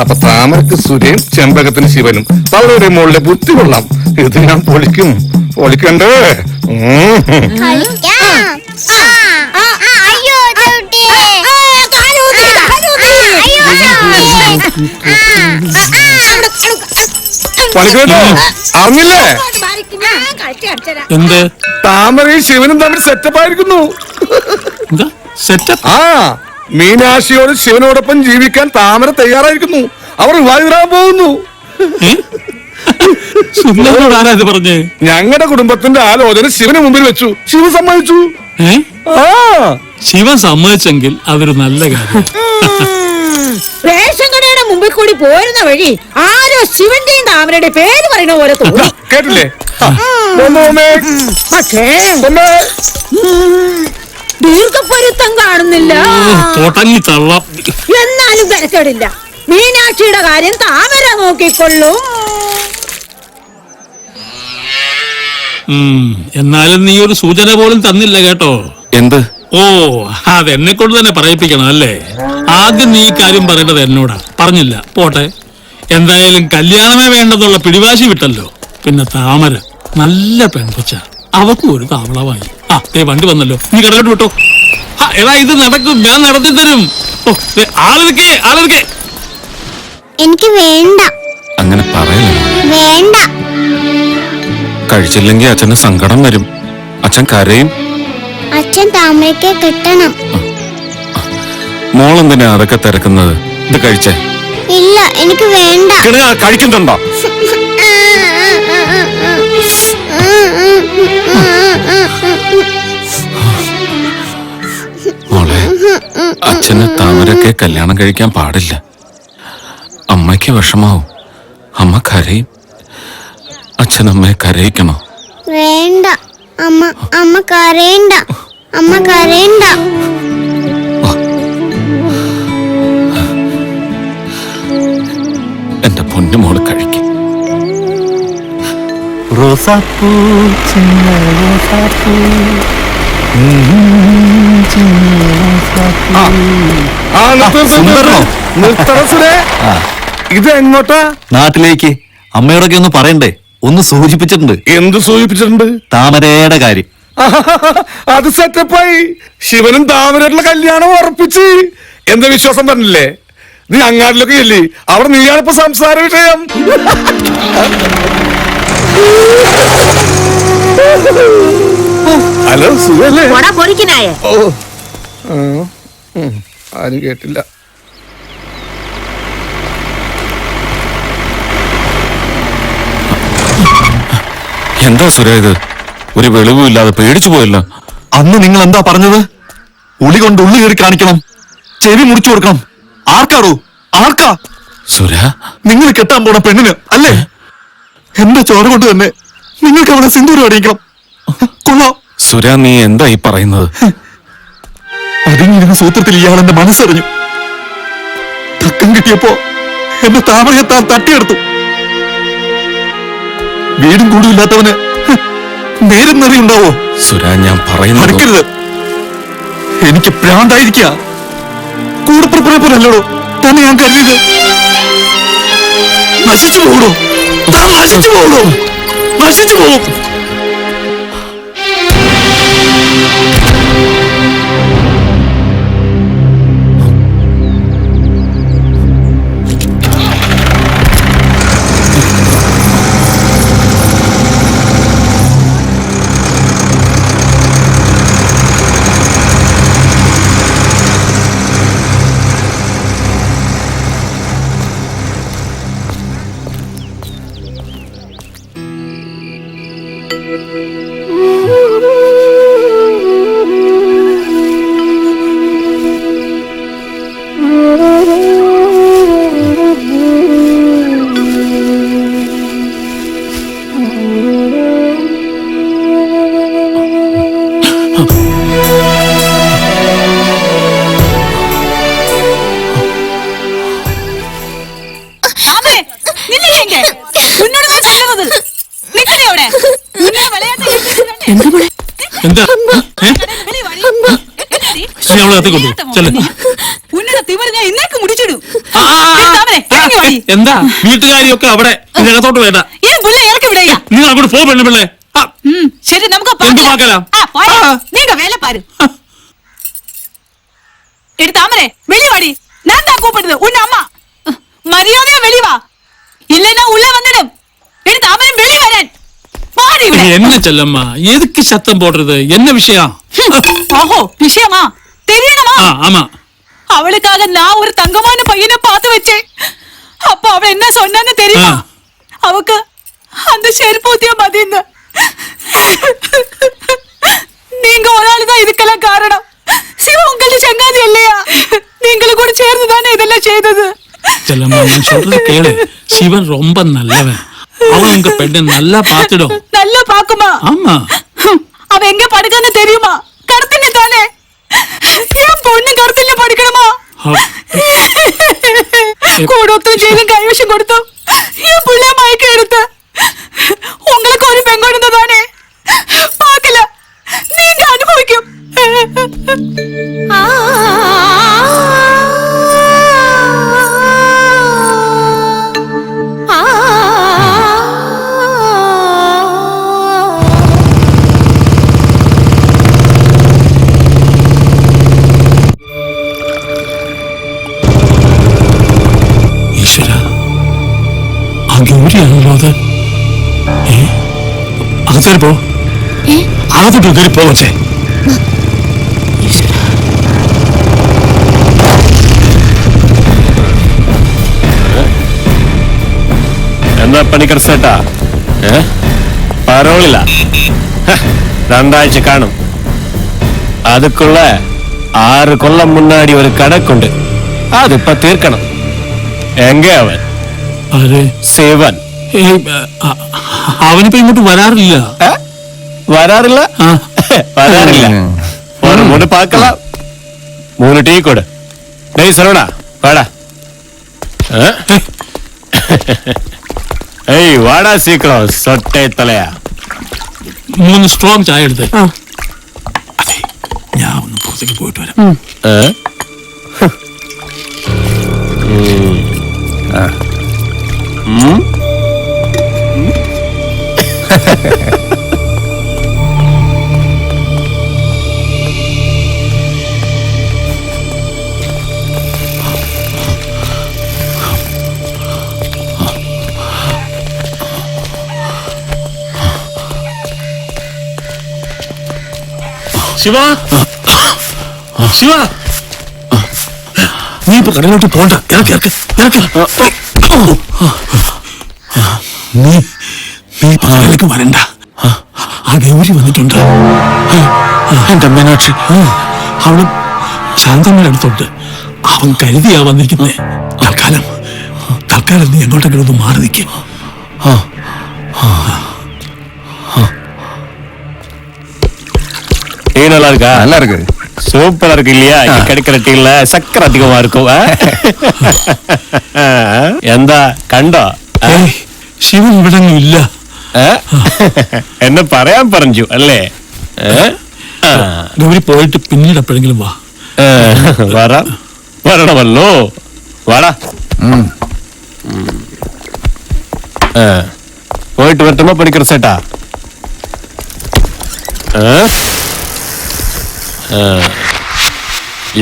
അപ്പൊ താമരക്ക് സുരയും ചെമ്പകത്തിന് ശിവനും തവളയുടെ മുകളിലെ ബുദ്ധി കൊള്ളാം. ഇത് ഞാൻ പൊളിക്കും. പൊളിക്കണ്ടേ? പണിക്കോ അറിഞ്ഞില്ലേ? എന്ത് താമരയും ശിവനും തമ്മിൽ സെറ്റപ്പ് ആയിരിക്കുന്നു. സെറ്റപ്പ്? ആ മീനാക്ഷിയോട് ശിവനോടൊപ്പം ജീവിക്കാൻ താമര തയ്യാറായിരിക്കുന്നു. അവർ വിവാഹിതരാൻ പോകുന്നു. പറഞ്ഞേ ഞങ്ങളുടെ കുടുംബത്തിന്റെ ആലോചന ശിവന് മുമ്പിൽ വെച്ചു. ശിവൻ സമ്മതിച്ചു. ശിവൻ സമ്മതിച്ചെങ്കിൽ അതൊരു നല്ല കാര്യം. റേഷൻ കടയുടെ മുമ്പിൽ കൂടി പോരുന്ന വഴി ആരോ ശിവന്റെയും താമരയുടെ പേര് പറയുന്ന പോലെ തോന്നി. കേട്ടില്ലേ? പക്ഷേ ദീർഘപൊരുത്തം കാണുന്നില്ല. എന്നാലും തിരക്കേടില്ല. മീനാക്ഷിയുടെ കാര്യം താമര നോക്കിക്കൊള്ളും. എന്നാലും നീ ഒരു സൂചന പോലും തന്നില്ല കേട്ടോ. എന്ത്? ഓ അതെന്നെ കൊണ്ട് തന്നെ പറയിപ്പിക്കണം അല്ലേ? ആദ്യം നീ ഈ കാര്യം പറയേണ്ടത് എന്നോടാ. പറഞ്ഞില്ല, പോട്ടെ. എന്തായാലും കല്യാണമേ വേണ്ടെന്നുള്ള പിടിവാശി വിട്ടല്ലോ. പിന്നെ താമര നല്ല പെൺകൊച്ച, അവക്കും ഒരു താവളമായി. വണ്ടി വന്നല്ലോ, നീ കിടക്കട്ട് വിട്ടോ. എടാ ഇത് നടക്കും, ഞാൻ നടത്തി തരും. ആളെടുക്കേ ആളെടുക്കേ. എനിക്ക് വേണ്ട. അങ്ങനെ പറയല്ലേ. വേണ്ട. കഴിച്ചില്ലെങ്കിൽ അച്ഛന് സങ്കടം വരും. അച്ഛൻ കരയും. അച്ഛൻ താമരയ്ക്ക് കിട്ടണം. മോളെന്തിനാ അതൊക്കെ തിരക്കുന്നത്? ഇത് കഴിച്ചേ. ഇല്ല, എനിക്ക് വേണ്ട. കഴിക്കുന്നുണ്ടോ? മോളെ, അച്ഛന് താമരക്കെ കല്യാണം കഴിക്കാൻ പാടില്ല. അമ്മയ്ക്ക് വിഷമാവും. അമ്മ കരയും. അച്ഛനമ്മയെ കരയിക്കണോ? വേണ്ട അമ്മ. അമ്മ കരയണ്ട. അമ്മ കരയണ്ട. എന്റെ പൊന്നുമോള് കഴിക്കും. റോസാപ്പൂ ചിന്ന റോസാപ്പൂ. ഇത് എങ്ങോട്ടാ? നാട്ടിലേക്ക്. അമ്മയോടൊക്കെ ഒന്ന് പറയണ്ടേ? ഒന്ന് സൂചിപ്പിച്ചിട്ടുണ്ട്. എന്ത് സൂചിപ്പിച്ചിട്ടുണ്ട്? താമരയുടെ കാര്യം. അത് സെറ്റപ്പായി. ശിവനും താമരയുള്ള കല്യാണം ഉറപ്പിച്ച്. എന്താ വിശ്വാസം പറഞ്ഞില്ലേ? നീ അങ്ങാടിലൊക്കെ ഇല്ലേ? അവിടെ നീയാണിപ്പോ സംസാര വിഷയം. ഹലോ, സുഖല്ലേ? ആരും കേട്ടില്ല. എന്താ സുര ഇത്? ഒരു വെളിവും ഇല്ലാതെ പേടിച്ചു പോയല്ലോ. അന്ന് നിങ്ങൾ എന്താ പറഞ്ഞത്? ഉളി കൊണ്ട് ഉള്ളി കയറി കാണിക്കണം, ചെവി മുറിച്ചു കൊടുക്കണം. ആർക്കാടോ? ആർക്കാ? സുര, നിങ്ങൾ കെട്ടാൻ പോണ പെണ്ണിന് അല്ലേ? എന്റെ ചോര കൊണ്ട് തന്നെ നിങ്ങൾക്ക് അവിടെ സിന്ദൂരം അടിയിക്കണം. കൊള്ളാം. സുര, നീ എന്താ ഈ പറയുന്നത്? അതിങ്ങിരുന്ന സൂത്രത്തിൽ ഇയാളെന്റെ മനസ്സറിഞ്ഞു. തക്കം കിട്ടിയപ്പോ എന്റെ താമരയെ താൻ തട്ടിയെടുത്തു. വീടും കൂടും ഇല്ലാത്തവന് നേരം നിറയുണ്ടാവോ? സുരാ, ഞാൻ പറയുന്നത് നടക്കരുത്. എനിക്ക് പ്രാന്തായിരിക്ക. കൂടപ്പുറപ്പുറ പോലല്ലോ തന്നെ ഞാൻ കരുതിയത്. നശിച്ചു പോകണോ? നശിച്ചു പോകണോ? നശിച്ചു പോകും. എന്താ അവളെ കത്തിക്കൊണ്ടു ചെല്ലേ. എന്താ വീട്ടുകാരിയൊക്കെ അവിടെ ഇതിനകത്തോട്ട് വേണ്ട. നിങ്ങൾ അങ്ങോട്ട് പോ പെണ്ണുപിള്ളേ. ശരി, നമുക്ക് എന്ത് പാക്കലാം? വേല പാரு എടുത്താമരെ വെളിവാടി. ഞാൻ കൂപ്പിട്ടത് ഉന്ന അമ്മ മര്യാദയാ വെളിവാ. இல்லைன்னா உள்ள வந்துடும். எடுத்தாமரை வெளி வரேன். பாடி விடு. என்ன செல்லம்மா, எதுக்கு சத்தம் போடுறது? என்ன விஷயம்? ஓஹோ, விஷயமா தெரியணுமா? ஆமா. அவளுக்காக நான் ஒரு தங்கமான பையனை பார்த்து வச்சேன். அப்ப அவ என்ன சொன்னான்னு தெரியுமா? அவக்கு அந்த செருப்பூத்திய மதின்னு. நீங்க ஒரு ஆள் தான் இதுக்கெல்லாம் காரணம். சிவ உங்களுடைய சங்காதி இல்லையா? நீங்களும் கூட சேர்ந்துதானே இதெல்லாம் செய்தது. செல்லம்மா, நான் சொல்றது கேளு. சிவன் ரொம்ப நல்லவன். அவன் உங்க பெண்ணை நல்லா பாத்துடும். நல்லா பாக்குமா? ஆமா. அவ எங்க படுக்கான்னு தெரியுமா? கடத்தினி தானே. என் பொண்ணு கடத்தில படிக்கணுமா? கூடத்தும் ஜெயிலும் கைவശം കൊടുത്തു. என் புள்ள மயக்க எடுத்து. உங்களுக்கு ஒரு பெண்குழந்தை தானே. பார்க்கல. நீங்க அனுபவிக்கும். ഗൗരിയാണല്ലോ അത്. അകത്തേരി പോ. അകത്തോട്ട് കയറി പോവച്ചേ. എന്താ പണിക്കർ സേട്ടാ, പരോളില്ല. 2 ആഴ്ച കാണും. அதுக்குள்ள 6 கொல்லம் முன்னாடி ஒரு கணக்குண்டு. அது இப்ப தீர்க்கணும். எங்க அவன்? ശിവൻ. അവനിപ്പോ ഇങ്ങോട്ട് വരാറില്ല. വരാറില്ല? വരാറില്ല. ஒரு முறை பார்க்கலாம். 3 டீ கொடு. டேய் சரவணா, வாடா. ஏய் வாடா சீக்கிரம், சொட்டை தலையா. 3 സ്ട്രോങ് ചായ എടുത്തേ. അതെ, ഞാൻ ഒന്ന് പുറത്തേക്ക് പോയിട്ട് വരാം. ശിവ, ശിവ, നീ ഇപ്പൊ കടയിലോട്ട് പോണ്ട. നീ പാലക്ക് വരണ്ട. ആ ഗൗരി വന്നിട്ടുണ്ട്. എന്റെ മീനാക്ഷി, അവള് ശാന്തമ്മയുടെ അടുത്തുണ്ട്. അവൻ കരുതിയാ വന്നിരിക്കുന്നേ. തൽക്കാലം നീ എങ്ങോട്ടെങ്കിലും ഒന്ന് മാറി നിൽക്കും. டீ நல்லா இருக்கா? நல்லா இருக்கு. சூப்பரா இருக்கு இல்லையா? கிடைக்கிற டீல சக்கரை அதிகமா இருக்கும். എന്താ കണ്ടോ? ശിവൻ ഇവിടെ ഇല്ല. എന്നെ പറയാൻ പറഞ്ഞു അല്ലേ? ഗൗരി പോയിട്ട് പിന്നീട് എപ്പോഴെങ്കിലും വാ. വരണമല്ലോ. വാടാ. போயிட்டு வரட்டுமா படிக்கிற சேட்டா?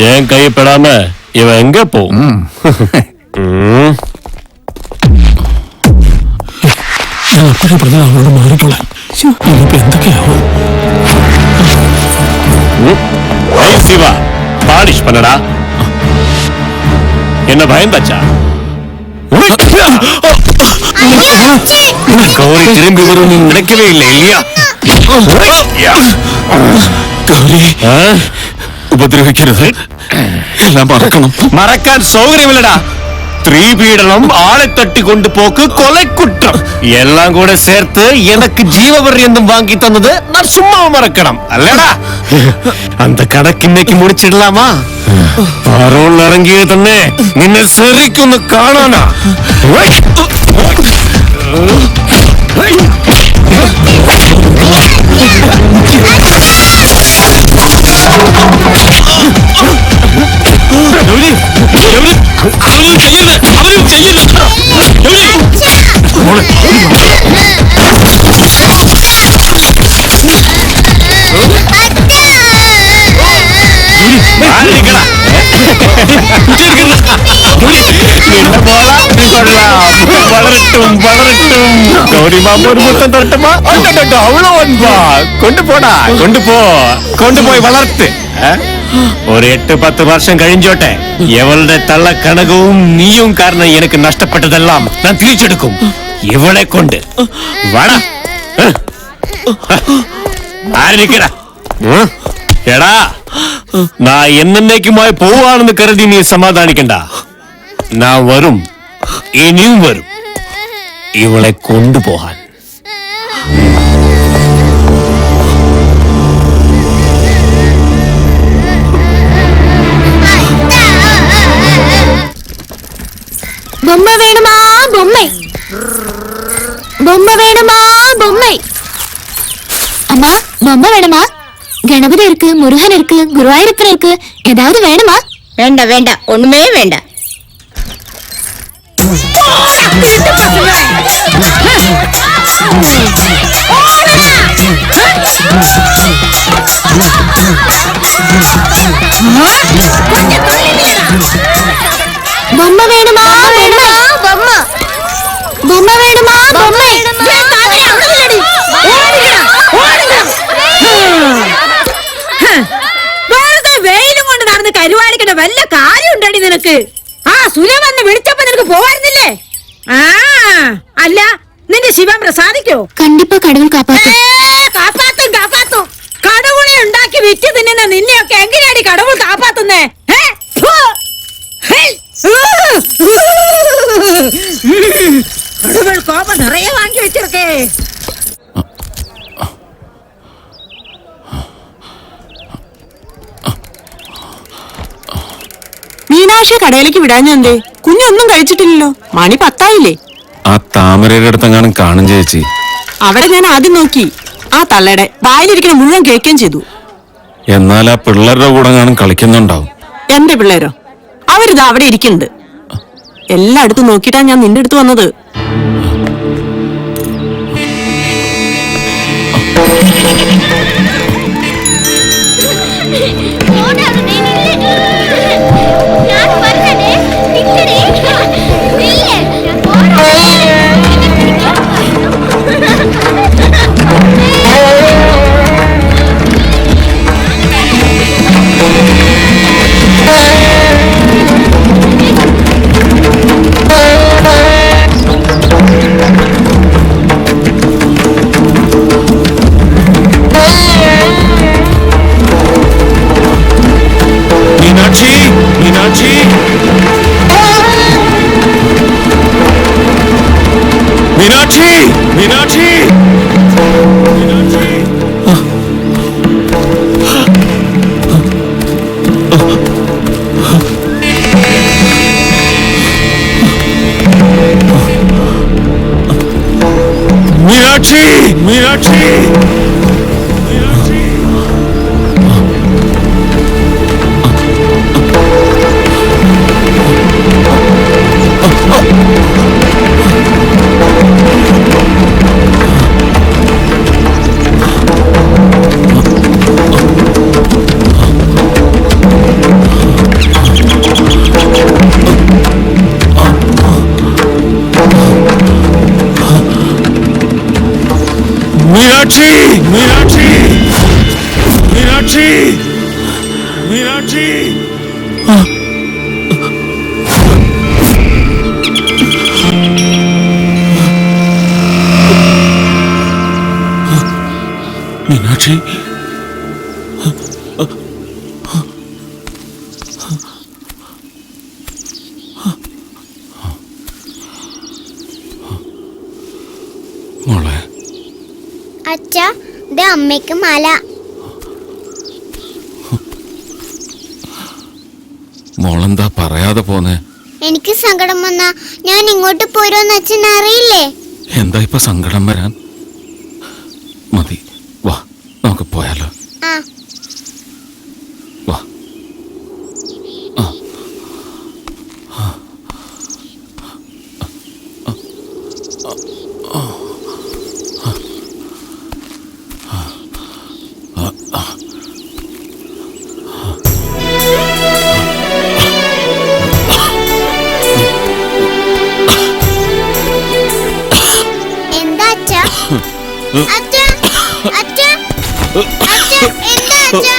ஏன் கைப்படாம இவன் எங்க போ? ഞാൻ എപ്പോഴും പറഞ്ഞ അവളോട് മാറിക്കോളാൻ. ഇനിയിപ്പോ എന്തൊക്കെയാവും? சிவா பாலிஷ் பண்ணடா. என்ன பயந்தாச்சா? கௌரி திரும்பி வரும் நீ நினைக்கவே இல்லை இல்லையா? ഗൗരി ഉപദ്രവിക്കരുത്. എല്ലാം മറക്കണം. മറക്കാൻ സൗകര്യമില്ലടാ. സ്ത്രീപീഡനം, ആളെ തട്ടിക്കൊണ്ടുപോക്ക്, കൊലക്കുറ്റം എല്ലാം കൂടെ ചേർത്ത് എനക്ക് ജീവപര്യന്തം വാങ്ങി തന്നത് ഞാൻ ചുമ്മാ മറക്കണം അല്ലടാ? അന്ത കണക്കിന്നേക്ക് മുടിച്ചിടലാമാ? പാറോൾ ഇറങ്ങിയത് തന്നെ നിന്നെ ശരിക്കൊന്ന് കാണാനാ. വളരട്ടും വളരട്ടും. ഗൗരി മാമ ഒരു മുത്തം തരട്ടുമാ? അവളോ അൻപാ. കൊണ്ടുപോടാ, കൊണ്ടുപോയി വളർത്ത്. ഒരു 8-10 വർഷം കഴിഞ്ഞോട്ടെ. ഇവളുടെ തള്ള കണകവും നീയും കാരണം എനിക്ക് നഷ്ടപ്പെട്ടതെല്ലാം ഞാൻ തിരിച്ചെടുക്കും ഇവളെ കൊണ്ട്. വാടാ. ആരിക്കടാ. എടാ, ഞാൻ എന്നേക്കുമായി പോവാണെന്ന് കരുതി നീ സമാധാനിക്കണ്ട. ഞാൻ വരും, ഇനിയും വരും ഇവളെ കൊണ്ടുപോകാൻ. பொம்மை வேணுமா? பொம்மை பொம்மை வேணுமா? பொம்மை. அம்மா, பொம்மை வேணுமா? கணபதி இருக்கு, முருகன் இருக்கு, குருவாயூரப்பன் இருக்கு. ஏதாவது வேணுமா? വേണ്ട വേണ്ട, ഒന്നുമേ വേണ്ട. பொம்மை வேணுமா? வேணுமா? பொம்மை பொம்மை வேணுமா? பொம்மை. വെറുതെ വെയിലും കൊണ്ട് നടന്ന് കരുവാടിക്കണ്ട വല്ല കാര്യം ഉണ്ടടി നിനക്ക്? ആ സുലം വന്ന് വിളിച്ചപ്പോ നിനക്ക് പോവായിരുന്നില്ലേ? ആ അല്ല, നിന്റെ ശിവൻ പ്രസാദിക്കോ? കണ്ടിപ്പാ കടവുൾ കാപ്പാത്തും. കാപ്പാത്തും കാപ്പാത്തും. കടവുളെ ഉണ്ടാക്കി വിറ്റ് തിന്നുന്ന നിന്നെയൊക്കെ എങ്ങനെയാടി കടവുൾ കാപ്പാത്തുന്നേ? കടവുൾ കോപ നിറയെ വാങ്ങി വെച്ചിരിക്കേ. മീനാക്ഷി കടയിലേക്ക് വിടാഞ്ഞെന്തേ? കുഞ്ഞൊന്നും കഴിച്ചിട്ടില്ലല്ലോ. മണി 10 ആ താമരയുടെ അടുത്തെങ്ങാനും കാണും ചേച്ചി. അവിടെ ഞാൻ ആദ്യം നോക്കി. ആ തള്ളയുടെ വായിലിരിക്കുന്ന മുഴുവൻ കേൾക്കുകയും ചെയ്തു. എന്നാൽ ആ പിള്ളേരുടെ കൂടെ കാണും കളിക്കുന്നുണ്ടാവും. എന്റെ പിള്ളേരോ? അവരിത് അവിടെ ഇരിക്കുന്നുണ്ട്. എല്ലായിടത്തും നോക്കിയിട്ടാ ഞാൻ നിന്റെ അടുത്ത് വന്നത്. മീനാക്ഷി മീനാക്ഷി മീനാക്ഷി മീനാക്ഷി മീനാക്ഷി മീനാക്ഷി മോളെ അച്ഛാ ഇത് അമ്മയ്ക്ക് മല. മോളെന്താ പറയാതെ പോന്നെ? എനിക്ക് സങ്കടം വന്നാ ഞാൻ ഇങ്ങോട്ട് പോരുമെന്ന് അച്ഛൻ അറിയില്ലേ? എന്താ ഇപ്പൊ സങ്കടം വരാൻ? മതി, വാ നമുക്ക് പോയാലോ. ആ വാ. എന്താ അച്ഛാ? അച്ഛാ അച്ഛാ അച്ഛാ എന്താ അച്ഛാ?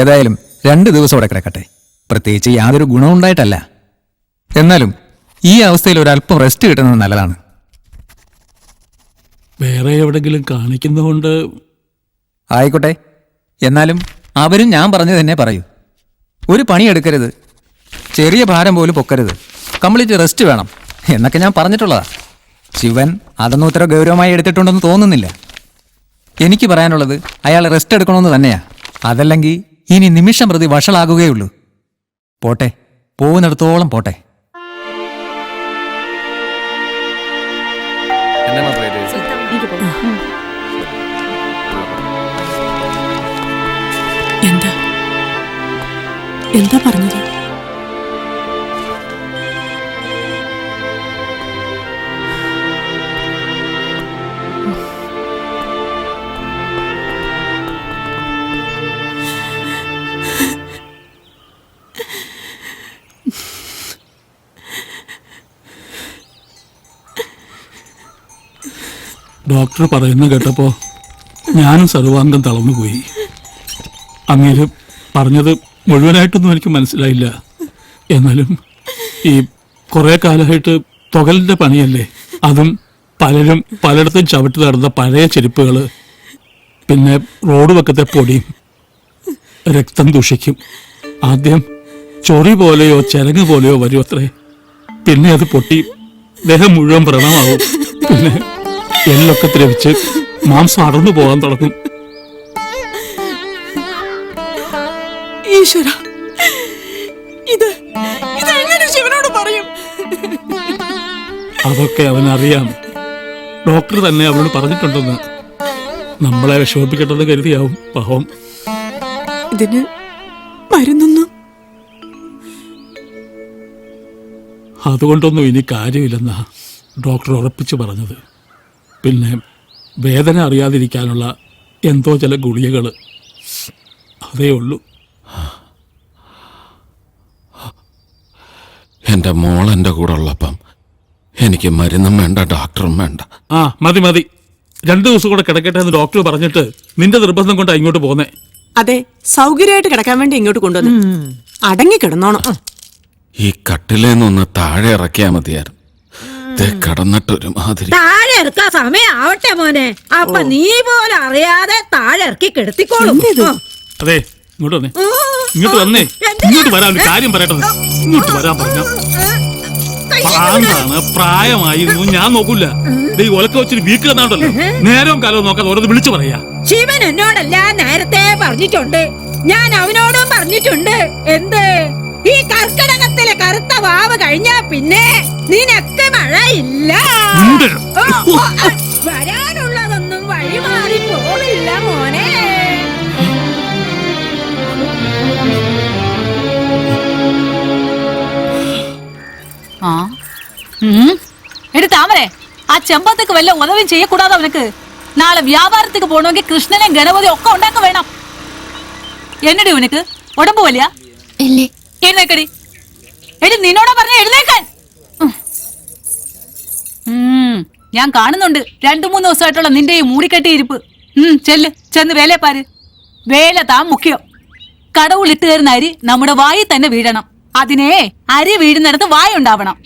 ഏതായാലും 2 ദിവസം അവിടെ കിടക്കട്ടെ. പ്രത്യേകിച്ച് യാതൊരു ഗുണവും ഉണ്ടായിട്ടല്ല. എന്നാലും ഈ അവസ്ഥയിൽ ഒരല്പം റെസ്റ്റ് കിട്ടുന്നത് നല്ലതാണ്. വേറെ എവിടെങ്കിലും കാണിക്കുന്നതുകൊണ്ട് ആയിക്കോട്ടെ. എന്നാലും അവരും ഞാൻ പറഞ്ഞു തന്നെ പറയൂ. ഒരു പണിയെടുക്കരുത്, ചെറിയ ഭാരം പോലും പൊക്കരുത്, കംപ്ലീറ്റ് റെസ്റ്റ് വേണം എന്നൊക്കെ ഞാൻ പറഞ്ഞിട്ടുള്ളതാ. ശിവൻ അതൊന്നും ഇത്ര ഗൗരവമായി എടുത്തിട്ടുണ്ടെന്ന് തോന്നുന്നില്ല. എനിക്ക് പറയാനുള്ളത് അയാൾ റെസ്റ്റ് എടുക്കണമെന്ന് തന്നെയാ. അതല്ലെങ്കിൽ ഇനി നിമിഷം പ്രതി വഷളാകുകയുള്ളൂ. പോട്ടെ, പോകുന്നിടത്തോളം പോട്ടെ. എന്താ എന്താ പറഞ്ഞത്? ഡോക്ടർ പറയുന്ന കേട്ടപ്പോ ഞാനും സർവാംഗം തളർന്നുപോയി. അങ്ങേര് പറഞ്ഞത് മുഴുവനായിട്ടൊന്നും എനിക്ക് മനസ്സിലായില്ല. എന്നാലും ഈ കുറെ കാലമായിട്ട് തുകലിന്റെ പണിയല്ലേ, അതും പലരും പലയിടത്തും ചവിട്ടി നടന്ന പഴയ ചെരുപ്പുകൾ, പിന്നെ റോഡ് വക്കത്തെ പൊടിയും. രക്തം ദൂഷിക്കും. ആദ്യം ചൊറി പോലെയോ ചരങ്ങ് പോലെയോ വരും അത്രേ. പിന്നെ അത് പൊട്ടി ദേഹം മുഴുവൻ വ്രണമാവും. പിന്നെ എല്ലൊക്കെ ദ്രവിച്ച് മാംസം അടർന്നു പോകാൻ തുടങ്ങും. ഈശ്വര, ഇത് എങ്ങനെ ശിവനോട് പറയും? അതൊക്കെ അവനറിയാം. ഡോക്ടർ തന്നെ അവനോട് പറഞ്ഞിട്ടുണ്ടെന്ന്. നമ്മളെ വിഷമിപ്പിക്കട്ടെന്ന് കരുതിയാവും പാവം. ഇതിന് മരുന്നൊന്നും അതുകൊണ്ടൊന്നും ഇനി കാര്യമില്ലെന്നാ ഡോക്ടർ ഉറപ്പിച്ചു പറഞ്ഞത്. പിന്നെ വേദന അറിയാതിരിക്കാനുള്ള എന്തോ ചില ഗുളികകൾ, അതേ ഉള്ളൂ. എന്റെ മോൾ എന്റെ കൂടെ ഉള്ളപ്പം എനിക്ക് മരുന്നും വേണ്ട, ഡോക്ടറും വേണ്ട. ആ മതി മതി, 2 ദിവസം കൂടെ കിടക്കട്ടെ എന്ന് ഡോക്ടർ പറഞ്ഞിട്ട് നിന്റെ നിർബന്ധം കൊണ്ടാ ഇങ്ങോട്ട് പോന്നേ. അതെ, സൗകര്യമായിട്ട് കിടക്കാൻ വേണ്ടി ഇങ്ങോട്ട് കൊണ്ടുവന്നു. അടങ്ങി കിടന്നോണം. ഈ കട്ടിലേന്നൊന്ന് താഴെ ഇറക്കിയാ മതിയായിരുന്നു. കടന്നിട്ടൊരു മാതിരി. താഴെ ഇറക്കാൻ സമയം ആവട്ടെ മോനെ. അപ്പൊ നീ പോലും അറിയാതെ താഴെ ഇറക്കി കെടുത്തിക്കോളും. അതെ, ഇങ്ങോട്ട് വന്നേ, ഇങ്ങോട്ട് വന്നേ, ഇങ്ങോട്ട് വരാൻ ഒരു കാര്യം പറയട്ടെ. ഇങ്ങോട്ട് വരാൻ പറഞ്ഞ പ്രാന്താണ്, പ്രായമായിരുന്നു, ഞാൻ നോക്കൂല. ഈ ഒലക്ക വെച്ചിട്ട് വീക്ക് തന്നാണ്ടല്ലോ, നേരവും കാലവും നോക്കാതെ ഓരോന്ന് വിളിച്ചു പറയാ. ശിവൻ എന്നോടല്ല നേരത്തെ പറഞ്ഞിട്ടുണ്ട്, ഞാൻ അവനോടും പറഞ്ഞിട്ടുണ്ട്. എന്ത് ഈ കർക്കിടകത്തിലെ കറുത്ത വാവ് കഴിഞ്ഞാ പിന്നെ നിനക്ക് മഴയില്ല. വരാനുള്ളതൊന്നും വഴിമാറി പോകില്ല മോനെ. എടി താമരേ, ആ ചെമ്പത്തേക്ക് വല്ല ഉദവിയും ചെയ്യக்கூടാതെ അവനക്ക്. നാളെ വ്യാപാരത്തേക്ക് പോകണമെങ്കിൽ കൃഷ്ണനെയും ഗണപതിയും ഒക്കെ ഉണ്ടാക്ക വേണം. എന്നടി ഉനക്ക് ഉടമ്പ് വലിയ എഴുന്നേക്കടി. എടി നിന്നോടാ പറഞ്ഞ എഴുന്നേക്കാൻ. ഞാൻ കാണുന്നുണ്ട് 2-3 ദിവസമായിട്ടുള്ള നിന്റെ ഈ മൂടിക്കെട്ടിയിരിപ്പ്. ചെന്ന് വേലയെ പാര്. വേല താൻ മുഖ്യം. കടവുളിട്ട് കയറുന്ന അരി നമ്മുടെ വായി തന്നെ വീഴണം. അതിനെ അരി വീഴുന്നിടത്ത് വായ ഉണ്ടാവണം.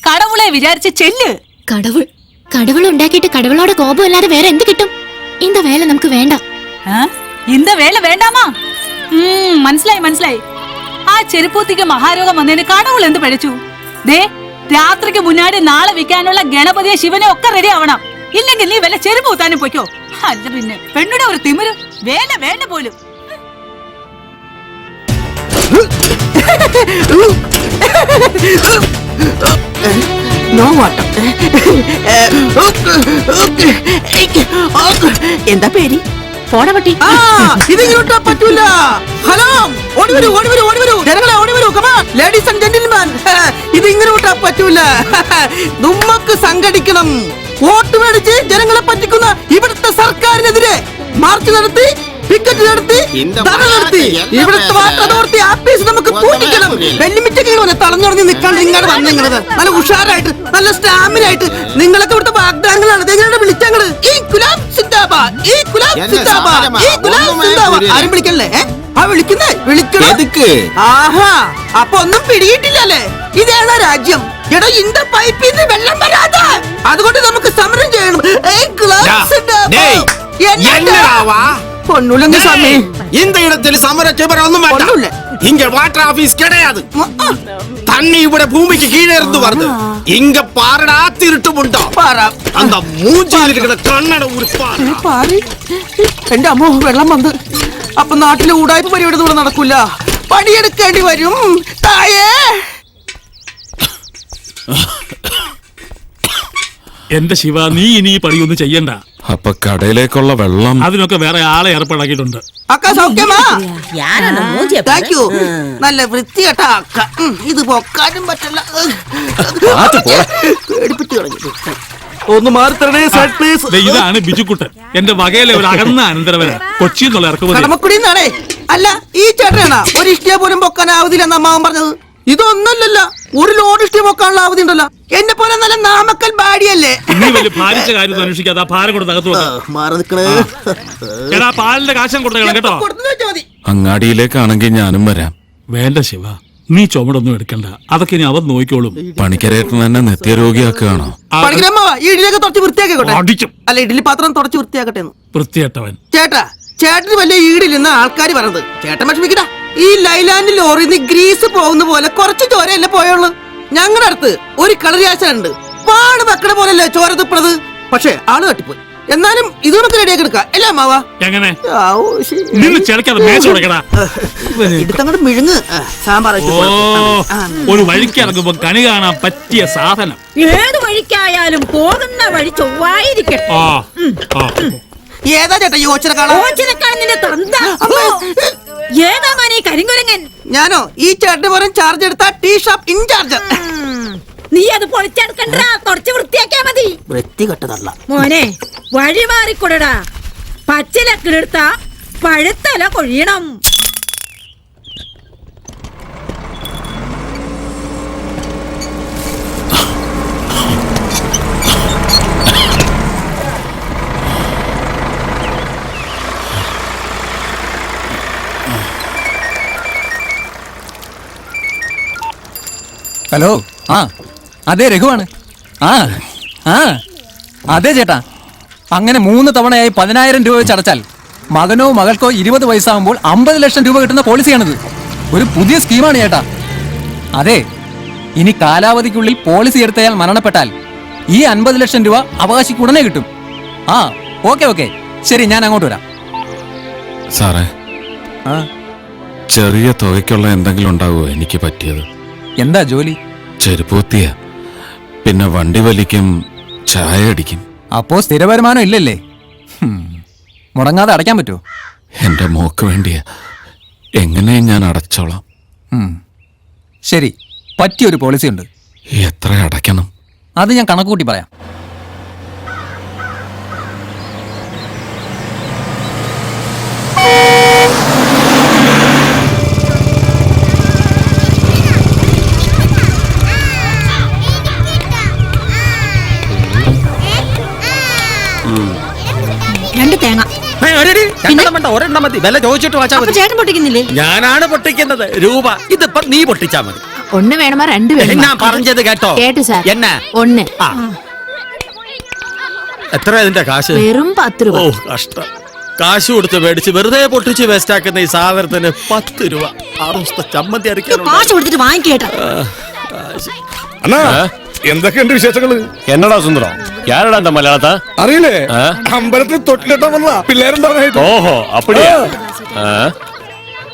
കടവുളെ വിചാരിച്ച് ചെല്ല്. കടവുൾ ഉണ്ടാക്കിയിട്ട് കടവുളോടെ കോപം അല്ലാതെ വേറെ എന്ത് കിട്ടും? ഇന്ത വേല നമുക്ക് വേണ്ട. ഇന്ത വേല വേണ്ടാമാ? മനസ്സിലായി. ആ ചെരുപ്പൂത്തിക്ക് മഹാരോഗം വന്നതിന് കടവുൾ എന്ത് പഴിച്ചു? ദേ, രാത്രിക്ക് മുന്നാടി നാളെ വിൽക്കാനുള്ള ഗണപതിയെ ശിവനെ ഒക്കെ റെഡി ആവണം. ഇല്ലെങ്കിൽ നീ വല്ല ചെരുപ്പ് കുത്താനും പൊയ്ക്കോ. അല്ല പിന്നെ പെണ്ണുടെ ഒരു തിമിര്. വേല വേണ്ട പോലും. എന്താ പേര്? പോടപട്ടി ഇതിങ്ങോട്ടാ പറ്റൂല. ഹലോ, ഓടി വരൂ ജനങ്ങളെ, ഓടി വരൂ. ലേഡീസ് ആൻഡ് ജെന്റിൽമാൻ, ഇത് ഇങ്ങോട്ടാ പറ്റൂല. നമുക്ക് സംഘടിക്കണം. വോട്ട് മേടിച്ച് ജനങ്ങളെ പറ്റിക്കുന്ന ഇവിടുത്തെ സർക്കാരിനെതിരെ മാർച്ച് നടത്തി, പിക്കറ്റ് നടത്തി, ധർണ നടത്തി. ഇവിടുത്തെ വാട്ടർ അതോറിറ്റി ആഫീസ് നമുക്ക് പൂട്ടിക്കണം. വെല്ലുമിറ്റൊക്കെ തളഞ്ഞുറഞ്ഞ് നിൽക്കാണ്ട് ഇങ്ങോട്ട് വന്നിങ്ങനത് നല്ല ഉഷാറായിട്ട്, നല്ല സ്റ്റാമിനായിട്ട്. നിങ്ങളൊക്കെ ഇവിടുത്തെ വാഗ്ദാനങ്ങളാണ്. നിങ്ങളുടെ വിളിച്ചങ്ങള് ഈ കുലാം സിന്ദാബാദ്, ഈ കുലാം സിന്ദാബാദ്, ഈ കുലാം സിന്ദാബാദ്. ആരും വിളിക്കല്ലേ? വിളിക്കണേ. ആഹാ, അപ്പൊ ഒന്നും പിടിയിട്ടില്ലല്ലേ? ഇതാണ് രാജ്യം. എടോ, ഇന്ത പൈപ്പിൽ നിന്ന് വെള്ളം വരാതെ. അതുകൊണ്ട് നമുക്ക് സമരം ചെയ്യണം. பொண்ணுலங்க சாமி, இந்த இடத்தில் சமர சிபரம் ஒண்ணும் வேண்டாம். இங்க வாட்டர் ஆபீஸ் கிடையாது. தண்ணி ഇവിടെ ഭൂമിക്ക് കീഴേ ഇருந்து வருது. இங்க பாருடா திருட்டு முண்டா. அந்த மூஞ்சில இருக்கிற கண்ணட ஒரு പാറി. എന്റെ അമ്മോ, വെള്ളം വന്ന്. അപ്പൊ നാട്ടിലെ ഉടായ്പ പരിപാടി ഇവിടെ നടക്കൂല. പണിയെടുക്കേണ്ടി വരും. തായേ, എന്റെ ശിവ, നീ ഇനി ഈ പണിയൊന്നും ചെയ്യണ്ട. അപ്പൊ കടയിലേക്കുള്ള വെള്ളം അതിനൊക്കെ വേറെ ആളെ ഏർപ്പാടാക്കിയിട്ടുണ്ട്. അക്ക സൗഖ്യമാ? നല്ല വൃത്തികെട്ട അക്ക. ഇത് പൊക്കാനും പറ്റില്ല. ഒന്ന് മാറി തരണേ സാർ, പ്ലീസ്. ഇതാണ് ബിജുക്കുട്ടൻ, എന്റെ വകയിലെ ഒരു അകന്ന അനന്തരവന. കൊച്ചിയിൽ നിന്നുള്ള ഇറക്കുമതി. കടമക്കുടിന്നാണേ. അല്ല, ഈ ചേട്ടനാ ഒരു ഇഷ്ടിയ പോലും പൊക്കാൻ ആവതില്ലെന്ന് അമ്മാവൻ പറഞ്ഞത്. ഇതൊന്നല്ലല്ല, ഒരു ലോഡ് ഇഷ്ടിയ പൊക്കാനുള്ള ആവതി ഉണ്ടല്ലോ. എന്നെ പോലെ നല്ല നാമക്കൽ ബാഡിയല്ലേ. നീ വലിയ ഭാരിച്ച കാര്യം അന്വേഷിക്കാതെ ആ ഭാരം കൊടുത്ത് അകത്ത് എടാ, പാലിന്റെ കാശം കൊടുക്കണം കേട്ടോ. അങ്ങാടിയിലേക്കാണെങ്കിൽ ഞാനും വരാം. വേണ്ട ശിവ, നീ ചുമടൊന്നും എടുക്കണ്ട. അതൊക്കെ ഇനി അവൻ നോക്കിക്കോളും. പണിക്കരേട്ടൻ എന്നെ നിത്യരോഗിയാക്കുകയാണോ? ഇഡലിയൊക്കെ തുടച്ച് വൃത്തിയാക്കട്ടെ. അല്ല, ഇഡലി പാത്രം തുടച്ച് വൃത്തിയാക്കട്ടെ. വൃത്തിയായിട്ടവൻ ചേട്ടന് വലിയ ഈടില്ലെന്ന് ആൾക്കാർ പറഞ്ഞത്. ചേട്ടൻ വിഷമിക്കടാ. ഈ ലൈലാൻഡ് ലോറിന്ന് ഗ്രീസ് പോകുന്ന പോലെ കുറച്ച് ചോരയല്ലേ പോയുള്ളൂ. ഞങ്ങളുടെ അടുത്ത് ഒരു കളരിയാശനുണ്ട്. പാട് മക്കളെ പോലല്ലേ ചോര തുപ്പണത്. പക്ഷെ ആള് തട്ടിപ്പോയി. എന്നാലും ഇതൊക്കെ റെഡിയാക്കി എടുക്കാം അല്ലേ അമ്മാവാ? എങ്ങനെ എടുത്തങ്ങോട്ട് മിഴുങ്ങ് സാമ്പാർ. ഒരു വഴിക്ക് ഇറങ്ങുമ്പോ കണി കാണാൻ പറ്റിയ സാധനം. ഏത് വഴിക്കായാലും പോകുന്ന വഴി ചൊവ്വായിരിക്കട്ടെ. ഏതാ ചേട്ടാ യോജനക്കാരന്റെ തന്ത? ഏതാ മോനെ കരിങ്കുരങ്ങൻ? ഞാനോ ഈ ചേട്ടന് പോലും ചാർജ് എടുത്ത ടീ ഷോപ്പ് ഇൻചാർജ്. നീ അത് പൊളിച്ചെടുക്കണ്ട, കുറച്ച് വൃത്തിയാക്കിയാ മതി. വൃത്തികെട്ടതല്ല മോനെ, വഴി മാറിക്കൊടടാ. പച്ചിലക്കിലെടുത്ത പഴുത്തല കൊഴിയണം. ഹലോ, ആ അതെ രഘുവാണ്. ആ ആ അതെ ചേട്ടാ, അങ്ങനെ 3 തവണയായി 10,000 രൂപ വെച്ച് അടച്ചാൽ മകനോ മകൾക്കോ 20 വയസ്സാകുമ്പോൾ 50 ലക്ഷം രൂപ കിട്ടുന്ന പോളിസിയാണിത്. ഒരു പുതിയ സ്കീമാണ് ചേട്ടാ. അതെ, ഇനി കാലാവധിക്കുള്ളിൽ പോളിസി എടുത്തയാൾ മരണപ്പെട്ടാൽ ഈ 50 ലക്ഷം രൂപ അവകാശിക്ക് ഉടനെ കിട്ടും. ആ ഓക്കെ ഓക്കെ, ശരി, ഞാൻ അങ്ങോട്ട് വരാം. സാറേ, ചെറിയ തുകയ്ക്കുള്ള എന്തെങ്കിലും ഉണ്ടാവുമോ എനിക്ക് പറ്റിയത്? എന്താ ജോലി? ചെരുപ്പൂത്തിയ, പിന്നെ വണ്ടി വലിക്കും, ചായ അടിക്കും. അപ്പോ സ്ഥിര വരുമാനം ഇല്ലല്ലേ? മുടങ്ങാതെ അടയ്ക്കാൻ പറ്റുമോ? എന്റെ മോക്ക് വേണ്ടിയാ, എങ്ങനെയും ഞാൻ അടച്ചോളാം. ശരി, പറ്റിയൊരു പോളിസി ഉണ്ട്. എത്ര അടയ്ക്കണം? അത് ഞാൻ കണക്കുകൂട്ടി പറയാം. രണ്ട് തേങ്ങ. ഒരെണ്ണം മതി. വില ചോദിച്ചിട്ട് വാച്ചാ മതി. ചേട്ടൻ പൊട്ടിക്കുന്നില്ലേ? ഞാനാണ് പൊട്ടിക്കുന്നത്. രൂപ ഇതിപ്പോ നീ പൊട്ടിച്ചാ മതി. ഒന്ന് വേണമാ 2 വേണം? ഞാൻ പറഞ്ഞത് കേട്ടോ? കേട്ടു സാർ. എന്നാ? 1. എത്ര ഇതിന്റെ കാശ്? വെറും 10 രൂപ. ഓ കഷ്ടം. കാശ് കൊടുത്ത് മേടിച്ച് വെറുതെ പൊട്ടിച്ച് വേസ്റ്റ് ആക്കുന്ന ഈ സാധനത്തിന് 10 രൂപ. 6 ദിവസത്തെ ചമ്മന്തി അരയ്ക്കാനുണ്ട്. കാശ് കൊടുത്തിട്ട് വാങ്ങിക്കേട്ടാ. അണ്ണാ, എന്തൊക്കെയുണ്ട് വിശേഷങ്ങള്? എന്നടാ സുന്ദരം, யாரடா அந்த மலையாளத்தா? അറിയില്ലേ, അമ്പലത്തിൽ തൊട്ടിലിട്ടാൻ വന്നതാ പിള്ളേരുണ്ടാവാനായിട്ട്. ஓஹோ அப்படியா?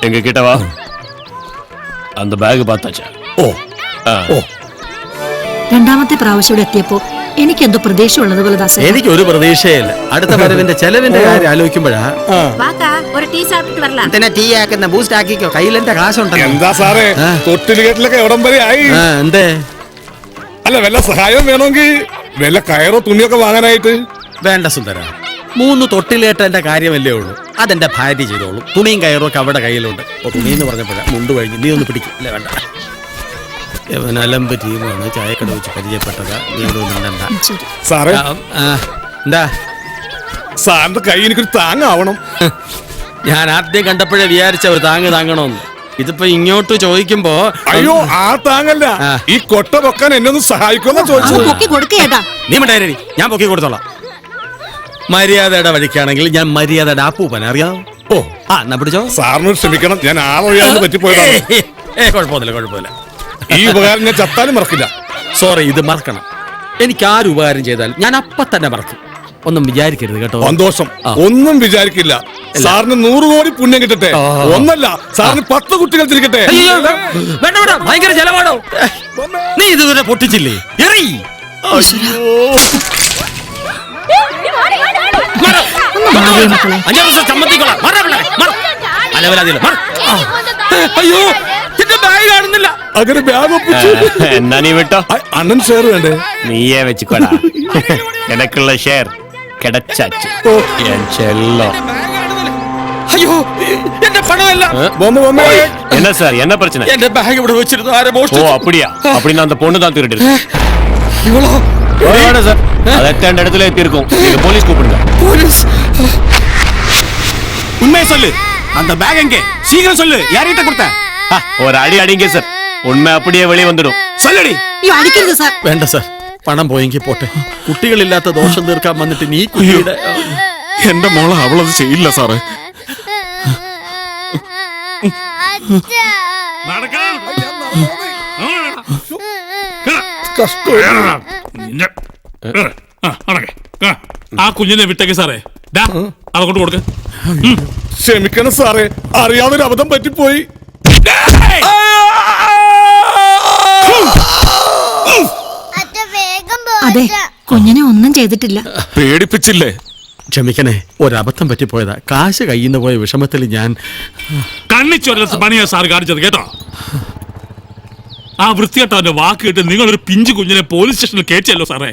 எங்க கிட்ட வா. அந்த பேக் பார்த்தாச்சா? ഓ ஓ രണ്ടാമത്തെ പ്രാവശ്യം ഇവിടെ എത്തിയപ്പോ എനിക്ക് എന്തോ പ്രതീക്ഷ ഉള്ളതുപോലെ ദാസേ. എനിക്കൊരു പ്രതീക്ഷയില്ല. അടുത്ത വരവിന്റെ ചെലവിന്റെ കാര്യം ആലോചിക്കുമ്പോഴാ. ഒരു ടീ സാപ്പിട്ട് വരലാം. എന്തിനാ ടീ ആക്കുന്ന? ബൂസ്റ്റ് ആക്കിക്കോ, കയ്യിൽ എന്റെ കാശുണ്ടല്ലോ. എന്താ സാറേ, തൊട്ടിലുകെട്ടിലൊക്കെ എവിടം വരെ ആയി? എന്തേ? അല്ല, വല്ല സഹായം വേണമെങ്കിൽ വല്ല കയറോ തുണിയൊക്കെ വാങ്ങാനായിട്ട്. വേണ്ട സുന്ദര, 3 തൊട്ടിലേറ്റന്റെ കാര്യമല്ലേ ഉള്ളൂ. അതെന്റെ ഭാര്യ ചെയ്തോളും. തുണിയും കയറും ഒക്കെ അവിടെ കയ്യിലുണ്ട്. തുണിയെന്ന് പറഞ്ഞപ്പോഴാ മുണ്ട് കഴിഞ്ഞ് നീ ഒന്ന് പിടിക്കും. അല്ലേ, വേണ്ട. അലമ്പ് ടീമാണ്, ചായക്കട വെച്ച് പരിചയപ്പെട്ടതാ. നീ ഇവിടെ നിന്നണ്ട സാറേ. എന്താ? സാറിന്റെ കൈ എനിക്കൊരു താങ്ങാവണം. ഞാൻ ആദ്യം കണ്ടപ്പോഴേ വിചാരിച്ച ഒരു താങ്ങണമെന്ന്. ഇതിപ്പോ ഇങ്ങോട്ട് ചോദിക്കുമ്പോ അയ്യോ, ആ താങ്ങല്ല, ഈ കൊട്ട പൊക്കാൻ എന്നെ ഒന്ന് സഹായിക്കുമെന്നാ ചോദിച്ചത്. നീ മിണ്ടായി, ഞാൻ പൊക്കി കൊടുത്തോളാം. മര്യാദയുടെ വഴിക്കാണെങ്കിൽ ഞാൻ മര്യാദയുടെ അപ്പൂപ്പനെ അറിയാം. ഓ എന്നാ പിടിച്ചോ. സാറിനോട് ക്ഷമിക്കണം, ഞാൻ ആളൊഴിയാന്ന് പറ്റിപ്പോയതാണ്. കുഴപ്പമില്ല. ഈ ഉപകാരം ഞാൻ ചത്താലും മറക്കില്ല. സോറി, ഇത് മറക്കണം. എനിക്ക് ആര് ഉപകാരം ചെയ്താൽ ഞാൻ അപ്പൊ തന്നെ മറക്കും. ഒന്നും വിചാരിക്കരുത് കേട്ടോ. സന്തോഷം, ഒന്നും വിചാരിക്കില്ല. സാറിന് 100 കോടി പുണ്യം കിട്ടട്ടെ. ഒന്നല്ല, സാറിന് 10 കുട്ടികൾ തിരിക്കട്ടെ. വേണ്ട, ഭയങ്കര ചെലവാണോ? നീ ഇതുവരെ പൊട്ടിച്ചില്ലേ? എറി. അയ്യോ, എന്റെ ബാഗ് കാണുന്നില്ല. അങ്ങനെ ബാഗ് ഒപ്പിച്ചു. എന്നാ നീ വിട്ടോ. അണ്ണൻ ഷെയർ വേണ്ടേ? നീയേ വെച്ചുക്കോടാ. എനക്കുള്ള ഷെയർ കിടച്ചാച്ചു. അയ്യോ, എന്റെ പണമല്ല. என்ன சார், என்ன பிரச்சனை? എന്റെ ബാഗ് ഇവിടെ വെച്ചിരുന്നു. ആരെ ஓ മോഷ്ടിച്ചു? அப்படியா? அப்படின்னா அந்த பொண்ணு தான் திருடு. ഇവളോ? வேணாம் சார், அது எத்தனை இடத்துல இருக்கும். நீங்க போலீஸ் கூப்பிடுங்க. പോലീസ്? உண்மையை சொல்லு. அந்த பேக் எங்கே? சீக்கிரம் சொல்லு. யார்கிட்ட கொடுத்த? ஒரு அடி அடிங்க சார், உண்மை அப்படியே வெளியே வந்துடும். சொல்லுடி. അടിക്കരുത് സാർ. വേണ്ട സാർ, പണം പോയെങ്കിൽ പോട്ടെ. കുട്ടികളില്ലാത്ത ദോഷം തീർക്കാൻ വന്നിട്ട് നീ കുട്ടിയുടെ. എന്റെ മോളെ അവളത് ചെയ്യില്ല സാറേ. ആ കുഞ്ഞിനെ വിട്ടേക്ക് സാറേ. അതുകൊണ്ട് കൊടുക്ക. ക്ഷമിക്കണം സാറേ, അറിയാതൊരു അബദ്ധം പറ്റിപ്പോയി. അതെ, കുഞ്ഞിനെ ഒന്നും ചെയ്തിട്ടില്ല. പേടിപ്പിച്ചില്ലേ? ക്ഷമിക്കണേ, ഒരബദ്ധം പറ്റിപ്പോയതാ. കാശ് കയ്യിൽ നിന്ന് പോയ വിഷമത്തിൽ ഞാൻ കണ്ണിച്ചൊരത്ത് പണിയാ സാർ കാണിച്ചത് കേട്ടോ. ആ വൃത്തികെട്ടവന്റെ വാക്ക് കേട്ട് നിങ്ങളൊരു പിഞ്ചു കുഞ്ഞിനെ പോലീസ് സ്റ്റേഷനിൽ കയറ്റിയല്ലോ സാറേ.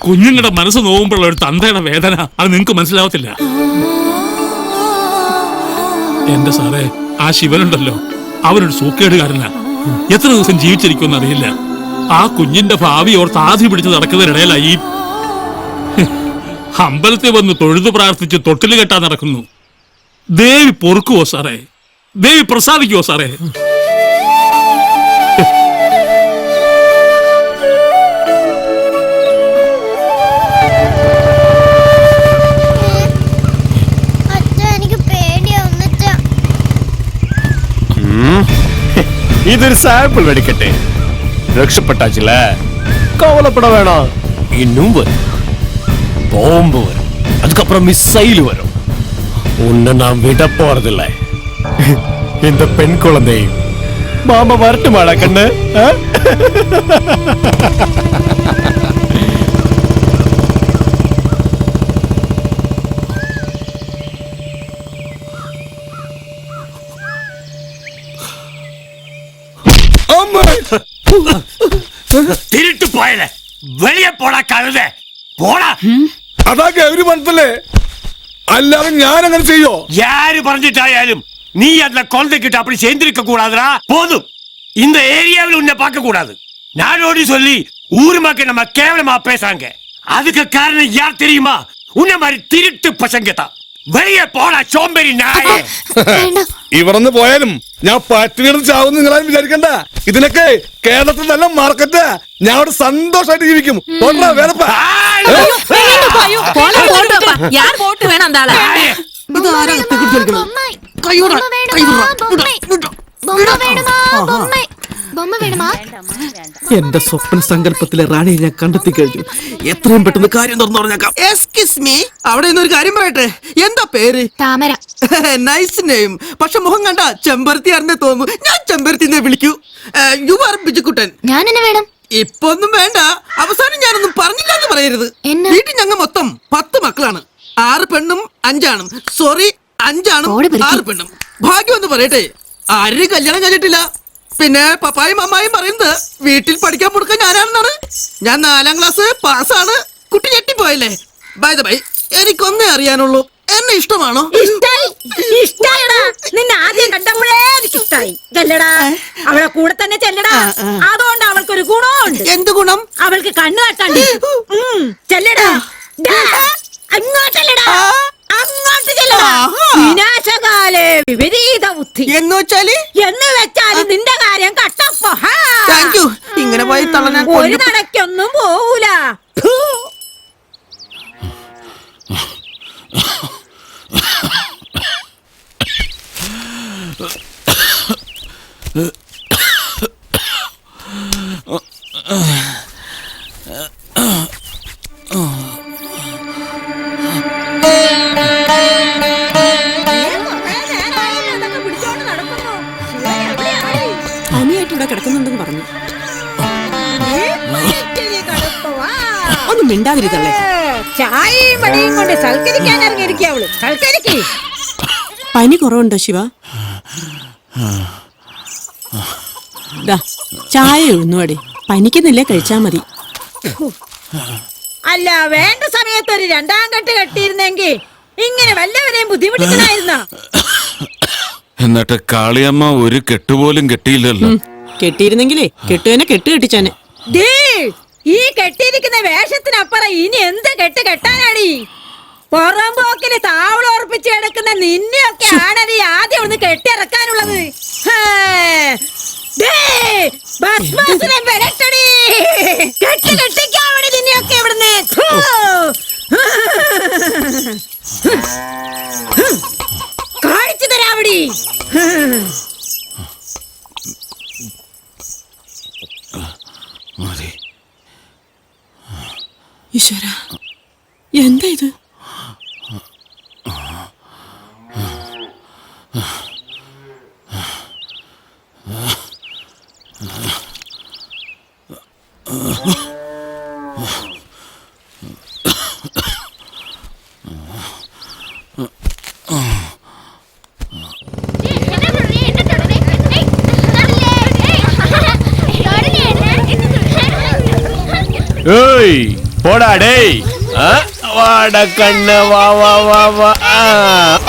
കുഞ്ഞുങ്ങളുടെ മനസ്സ് നോവുമ്പോഴുള്ള ഒരു തന്തയുടെ വേദന അത് നിങ്ങൾക്ക് മനസ്സിലാവത്തില്ല. എന്റെ സാറേ, ആ ശിവനുണ്ടല്ലോ, അവനൊരു സൂക്കേടുകാരനാ. എത്ര ദിവസം ജീവിച്ചിരിക്കുമെന്ന് അറിയില്ല. ആ കുഞ്ഞിന്റെ ഭാവി ഓർത്ത് ആദ്യം പിടിച്ച് നടക്കുന്നതിനിടയിലായി അമ്പലത്തിൽ വന്ന് തൊഴുതു പ്രാർത്ഥിച്ച് തൊട്ടിൽ കെട്ടാൻ നടക്കുന്നു. ദേവി പൊറുക്കുവോ സാറേ? ദേവി പ്രസാദിക്കുവോ സാറേ? ഇതൊരു സാമ്പിൾ വെടിക്കട്ടെ. രക്ഷപ്പെട്ടാച്ചില്ല, കവലപ്പെട വേണം. ഇന്നും വരും, ബോംബ് വരും, அதுக்கப்புறம் மிசைல் வரும். உன்னை நான் விட போறதில்லை. இந்த பெண் குழந்தை மாமா வரட்டுமாடா கண்ணு? திருட்டு போயல, வெளியே போடா கழுத, போടാ. അതാ ഗൗരി പറഞ്ഞല്ലേ, അല്ലാതെ ഞാൻ അങ്ങനെ ചെയ്യോ? யாரு பறஞ்சிட்டாயாலும் நீ அந்த குழந்தைகிட்ட அப்படி சேர்ந்திருக்க கூடாதுடா. போதும், இந்த ஏரியாவில் உன்னை பார்க்க கூடாது. நாடோடி சொல்லி ஊர் மக்கள் நம்ம கேவலமா பேசாங்க. அதுக்கு காரணம் யார் தெரியுமா? உன்ன மாதிரி திருட்டு பசங்க தான். வெளியே போடா சோம்பേരി നായേ. ഇവിടുന്ന് പോയാലും ഞാൻ പട്ടിണി ചാവുന്ന നിങ്ങളാരും വിചാരിക്കണ്ട. ഇതിനൊക്കെ കേരളത്തിൽ നല്ല മാർക്കറ്റാ. ഞാൻ അവിടെ സന്തോഷമായിട്ട് ജീവിക്കും. വേറെപ്പാ யார் போட்டு வேணும் அந்த ஆளை? എന്റെ സ്വപ്ന സങ്കല്പത്തിലെ റാണിയെ ഞാൻ കണ്ടെത്തി കഴിഞ്ഞു. എത്രയും പെട്ടെന്ന് കാര്യം തുറന്നു പറഞ്ഞേക്കാം. എക്സ്ക്യൂസ് മീ, അവിടെ നിന്ന് ഒരു കാര്യം പറയട്ടെ. എന്താ പേര്? താമര. Nice name. പക്ഷെ മുഖം കണ്ട ചെമ്പരത്തി ആണെന്ന് തോന്നുന്നു. ഞാൻ ചെമ്പരത്തി വിളിക്കൂ. You are Bijukuttan. ഞാൻ എന്നെ വേണം? ഇപ്പൊ ഒന്നും വേണ്ട. അവസാനം ഞാനൊന്നും പറഞ്ഞില്ല എന്ന് പറയരുത്. വീട്ടിൽ ഞങ്ങൾ മൊത്തം 10 മക്കളാണ്. 6 പെണ്ണും 5 ആണും. സോറി, 5 ആണും 6 പെണ്ണും. ഭാഗ്യം എന്ന് പറയട്ടെ, ആരും കല്യാണം കഴിഞ്ഞിട്ടില്ല. പിന്നെ പപ്പായും അമ്മായും പറയുന്നത് വീട്ടിൽ പഠിക്കാൻ കൊടുക്കാൻ ഞാനാണെന്നാണ്. ഞാൻ 4ാം ക്ലാസ് പാസ്സാണ്. കുട്ടി ഞെട്ടിപ്പോയല്ലേ? ബൈ ദ ബൈ, എനിക്കൊന്നേ അറിയാനുള്ളൂ, എന്നെ ഇഷ്ടമാണോ? നിന്നെ ആദ്യം കണ്ടപ്പോഴേ എനിക്ക് ഇഷ്ടായി. ചെല്ലടാ, അവളെ കൂടെ തന്നെ ചെല്ലടാ. അതുകൊണ്ട് അവൾക്കൊരു ഗുണമുണ്ട്. എന്ത് ഗുണം? അവൾക്ക് കണ്ണു തട്ടാണ്ട്. ചെല്ലടാ, അങ്ങോട്ടല്ലടാ, അങ്ങോട്ട് ചെല്ലടാ. വിനാശകാലേ വിപരീത ബുദ്ധി എന്ന് വെച്ചാല് നിന്റെ കാര്യം കട്ടപ്പോ. Thank you. ഇങ്ങനെ പോയി തളഞ്ഞ ഒരു നടക്കൊന്നും പോവൂല. പനിയായിട്ട് കിടക്കുന്നുണ്ടെന്ന് പറഞ്ഞു. ഒന്നും മിണ്ടാതിരിക്കല്ലേ. ചായയും വടിയും കൊണ്ട് സൽക്കരിക്കാൻ ഇറങ്ങിയിരിക്കുക അവള്. സൽക്കരിക്ക്. പനി കുറവുണ്ടോ ശിവ? ചായ ഉഴുന്നുവടി. പനിക്കുന്നില്ലേ, കഴിച്ചാ മതി. അല്ല, വേണ്ട സമയത്ത് ഒരു 2ാം കെട്ട് കെട്ടിയിരുന്നെങ്കിൽ ഇങ്ങനെ വല്ലവരെയും ബുദ്ധിമുട്ടിക്കണായിരുന്ന. എന്നിട്ട് കാളിയമ്മ ഒരു കെട്ടുപോലും കെട്ടിയില്ലല്ലോ. കെട്ടിയിരുന്നെങ്കിലേ കെട്ടുവനെ കെട്ടിച്ചാനെ. ഈ കെട്ടിയിരിക്കുന്ന വേഷത്തിനപ്പുറം ഇനി എന്ത് കെട്ട് കെട്ടാനാടി? പുറംപോക്കിന് താവളോർപ്പിച്ച് കിടക്കുന്ന നിന്നെയൊക്കെ ആണടി ആദ്യം ഒന്ന് കെട്ടിറക്കാനുള്ളത്. കെട്ടിക്കാവണി നിന്നെയൊക്കെ ഇവിടുന്ന്. കാണിച്ചു തരാവടി. ഈശ്വര, എന്താ ഇത്? ஏய் போடா டேய். வாடா கண்ணு, வா வா வா வா.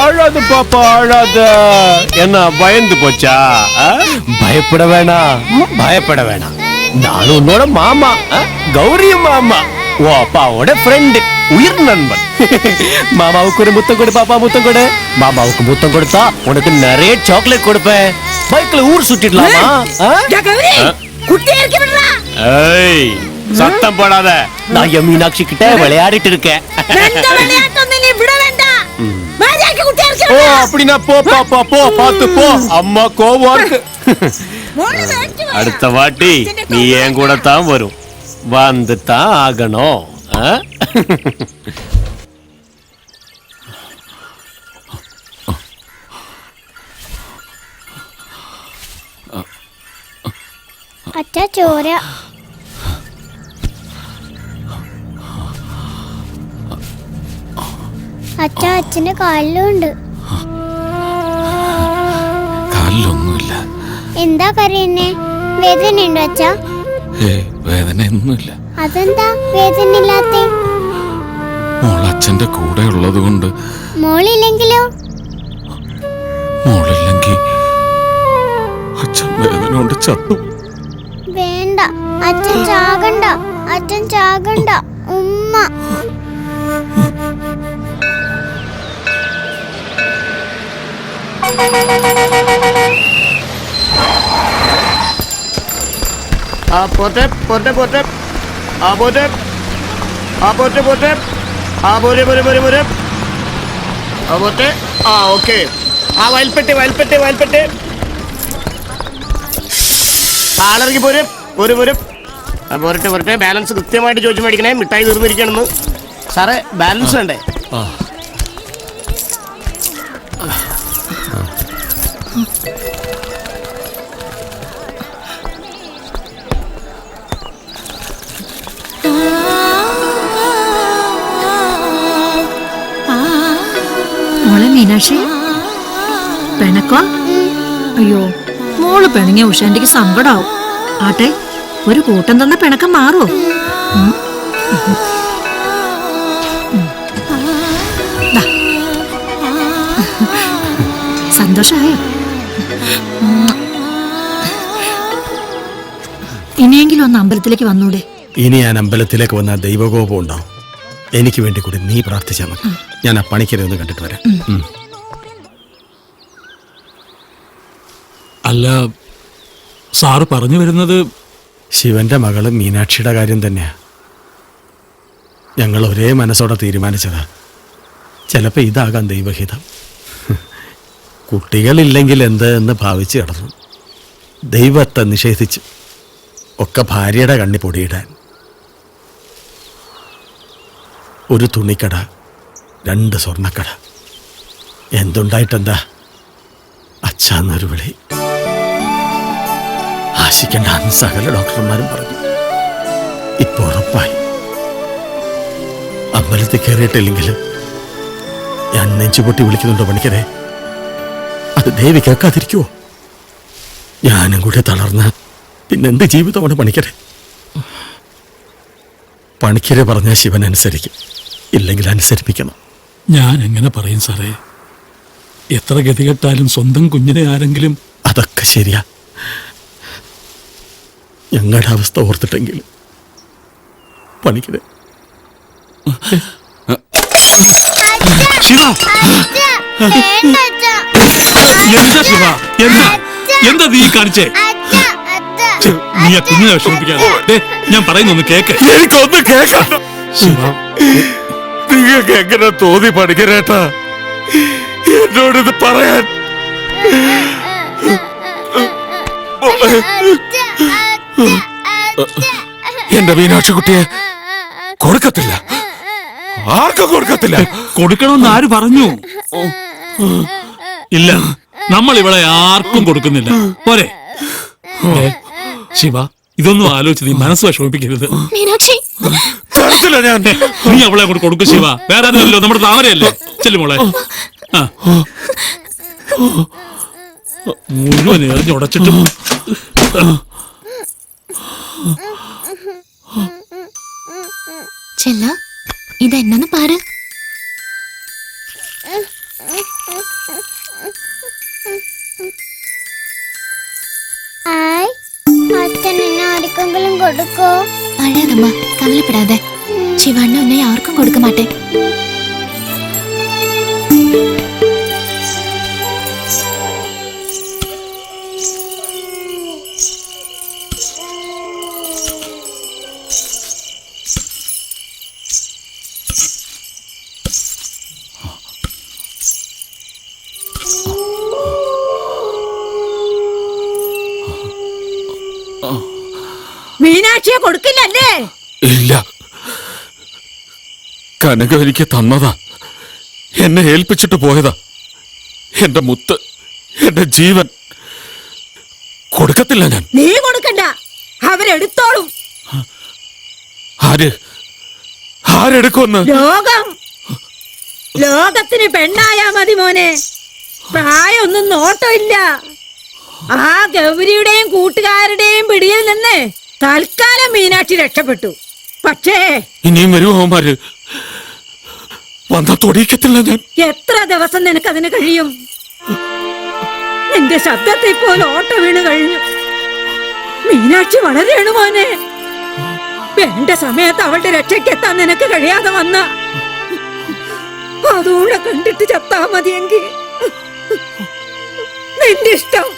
அழாது பாப்பா, அழாது. என்ன பயந்து போச்சா? பயப்பட வேணாம், பயப்பட வேணாம். நானும் உன்னோட மாமா, கௌரி மாமா, ஓ அப்பாவோட ஃப்ரெண்டு, உயிர் நண்பன். மாமாவுக்கு ஒரு முத்தம் கொடு பாப்பா, முத்தம் கொடு. மாமாவுக்கு முத்தம் கொடுத்தா உனக்கு நிறைய சாக்லேட் கொடுப்பேன். பைக்ல ஊர் சுத்திடலாமா? ஏய், சத்தம் போடாத. நான் என் மீனாட்சி கிட்ட விளையாடிட்டு இருக்கேன். ஓ அப்படின்னா போ பாப்பா, போ, பார்த்து போ. அம்மா கோவம் இருக்கு. മോള് മേടിച്ചു പോയാ? അടുത്ത വാട്ടി നീ ഏൻ കൂടെ താൻ വരും വന്ന് താ ആകണോ ആ? അച്ഛ ചോര. അച്ഛ അച്ഛന്റെ കാലിലുണ്ട്. കാലിലൊന്നുമില്ല. എന്താ കരയുന്നേ? വേദനയുണ്ടോ അച്ഛ? വേദനയൊന്നുമില്ല. അതെന്താ വേദനയില്ലാത്ത? മോൾ അച്ഛന്റെ കൂടെ ഉള്ളത് കൊണ്ട്. മോളില്ലെങ്കിലോ? മോളില്ലെങ്കിൽ അച്ഛൻ വേദന കൊണ്ട് ചത്തു. വേണ്ട, അച്ഛൻ ചാകണ്ട, അച്ഛൻ ചാകണ്ട. ഉമ്മ പോട്ടെ പോട്ടെ പോട്ടെ ആ പോട്ടെ ആ പോട്ടെ പോട്ടെ ആ പോരെ പോരെ പോരെ പോരെ ആ പോട്ടെ ആ ഓക്കെ ആ വയൽപ്പെട്ടി വയൽപ്പെട്ടി വയൽപ്പെട്ടി ആളിറങ്ങി പോരെ പോരെ പോരെ പോരട്ടെ പോരട്ടെ ബാലൻസ് കൃത്യമായിട്ട് ചോദിച്ചു മേടിക്കണേ. മിഠായി തീർന്നിരിക്കണമെന്ന്. സാറേ ബാലൻസ് വേണ്ടേ? മോളെ മീനാക്ഷി പിണക്കോ? അയ്യോ മോള് പിണങ്ങിയ ഉഷാന്റിക്ക് സങ്കടാവും. ആട്ടെ ഒരു കൂട്ടം തന്ന പിണക്കം മാറുമോ? സന്തോഷായോ? ഇനിയെങ്കിലും ഒന്ന് അമ്പലത്തിലേക്ക് വന്നൂടെ? ഇനി ഞാൻ അമ്പലത്തിലേക്ക് വന്നാൽ ദൈവകോപം ഉണ്ടാവും. എനിക്ക് വേണ്ടി കൂടി നീ പ്രാർത്ഥിച്ചാൽ മതി. ഞാൻ ആ പണിക്കരെ ഒന്ന് കണ്ടിട്ട് വരാം. അല്ല, സാറ് പറഞ്ഞു വരുന്നത് ശിവന്റെ മകള് മീനാക്ഷിയുടെ കാര്യം തന്നെയാ. ഞങ്ങൾ ഒരേ മനസ്സോടെ തീരുമാനിച്ചതാ. ചിലപ്പോൾ ഇതാകാം ദൈവഹിതം. കുട്ടികളില്ലെങ്കിൽ എന്ത് എന്ന് ഭാവിച്ച് കിടന്നു. ദൈവത്തെ നിഷേധിച്ചു. ഒക്കെ ഭാര്യയുടെ കണ്ണി പൊടിയിടാൻ. ഒരു തുണിക്കട, 2 സ്വർണ്ണക്കട. എന്തുണ്ടായിട്ടെന്താ? അച്ഛന്നൊരു വിളി. ആശിക്കണ്ട അന്ന് സകല ഡോക്ടർമാരും പറഞ്ഞു. ഇപ്പൊ ഉറപ്പായി. അമ്പലത്തിൽ കയറിയിട്ടില്ലെങ്കിൽ ഞാൻ നെഞ്ചുപൊട്ടി വിളിക്കുന്നുണ്ടോ പണിക്കരെ? അത് ദേവി കേൾക്കാതിരിക്കുവോ? ഞാനും കൂടെ തളർന്ന പിന്നെന്ത് ജീവിതമാണ് പണിക്കരെ? പണിക്കരെ പറഞ്ഞാൽ ശിവൻ അനുസരിക്കും, ഇല്ലെങ്കിൽ അനുസരിപ്പിക്കണം. ഞാൻ എങ്ങനെ പറയും സാറേ? എത്ര ഗതികെട്ടാലും സ്വന്തം കുഞ്ഞിനെ ആരെങ്കിലും. അതൊക്കെ ശരിയാ. ഞങ്ങളുടെ അവസ്ഥ ഓർത്തിട്ടെങ്കിൽ പണിക്കരെ. ശിവ, എന്താ ശിവ? എന്താ നീ കാണിച്ചേ? നീ ആ കുഞ്ഞിനെ വിഷമിപ്പിക്കാതെ. ഞാൻ പറയുന്നൊന്ന് കേക്ക്. എനിക്കൊന്ന് കേൾക്കണ്ട. ശിവ, നിങ്ങൾക്ക് എങ്ങനെ തോന്നി പണിക്കരേട്ടാ എന്നോടിത് പറയാൻ? എന്റെ മീനാക്ഷി കുട്ടിയെ കൊടുക്കത്തില്ല, ആർക്കും കൊടുക്കത്തില്ല. കൊടുക്കണമെന്ന് ആര് പറഞ്ഞു? ഇല്ല, നമ്മൾ ഇവിടെ ആർക്കും കൊടുക്കുന്നില്ല. പോരെ ശിവ, ഇതൊന്നും ആലോചിച്ച് നീ മനസ്സ് വിഷമിപ്പിക്കരുത്. ഞാൻ നീ അവളെ അങ്ങോട്ട് കൊടുക്കും ശിവ. വേറെ ആരുമല്ലോ, നമ്മുടെ താമരയല്ലേ. ചെല്ലുമോളെ. മുഴുവൻ എറിഞ്ഞുടച്ചിട്ടും ചെല്ല ഇതെന്നു പാര്. അച്ഛനെ ആർക്കെങ്കിലും കൊടുക്കോ? അഴാതമ്മ, കവലപ്പെടാതെ. ശിവണ്ണ ഉന്നെ ആർക്കും കൊടുക്ക മാട്ടെ. മീനാക്ഷിയെ കൊടുക്കില്ലല്ലേ? ഇല്ല, കനക എനിക്ക് തന്നതാ, എന്നെ ഏൽപ്പിച്ചിട്ട് പോയതാ. എന്റെ മുത്ത്, എന്റെ ജീവൻ കൊടുക്കത്തില്ല ഞാൻ. നീ കൊടുക്കണ്ട, അവരെടുത്തോളും. ആരെടുക്കുമെന്ന്? ലോകത്തിന് പെണ്ണായാ മതി മോനെ. പ്രായമൊന്നും നോട്ടമില്ല. ആ ഗൗരിയുടെയും കൂട്ടുകാരുടെയും പിടിയിൽ നിന്ന് തൽക്കാലം മീനാക്ഷി രക്ഷപ്പെട്ടു. പക്ഷേ ഇനിയും വരുവോമാര് വന്നാ തൊടിയിക്കത്തില്ല ഞാൻ. എത്ര ദിവസം നിനക്കതിന് കഴിയും? നിന്റെ ശബ്ദത്തിൽ പോലെ ഓട്ട വീണ് കഴിഞ്ഞു. മീനാക്ഷി വളരെയാണ് മോനെ. വേണ്ട സമയത്ത് അവളുടെ രക്ഷയ്ക്കെത്താൻ നിനക്ക് കഴിയാതെ വന്ന അതുകൂടെ കണ്ടിട്ട് ചത്താ മതിയെങ്കിൽ നിന്റെ ഇഷ്ടം.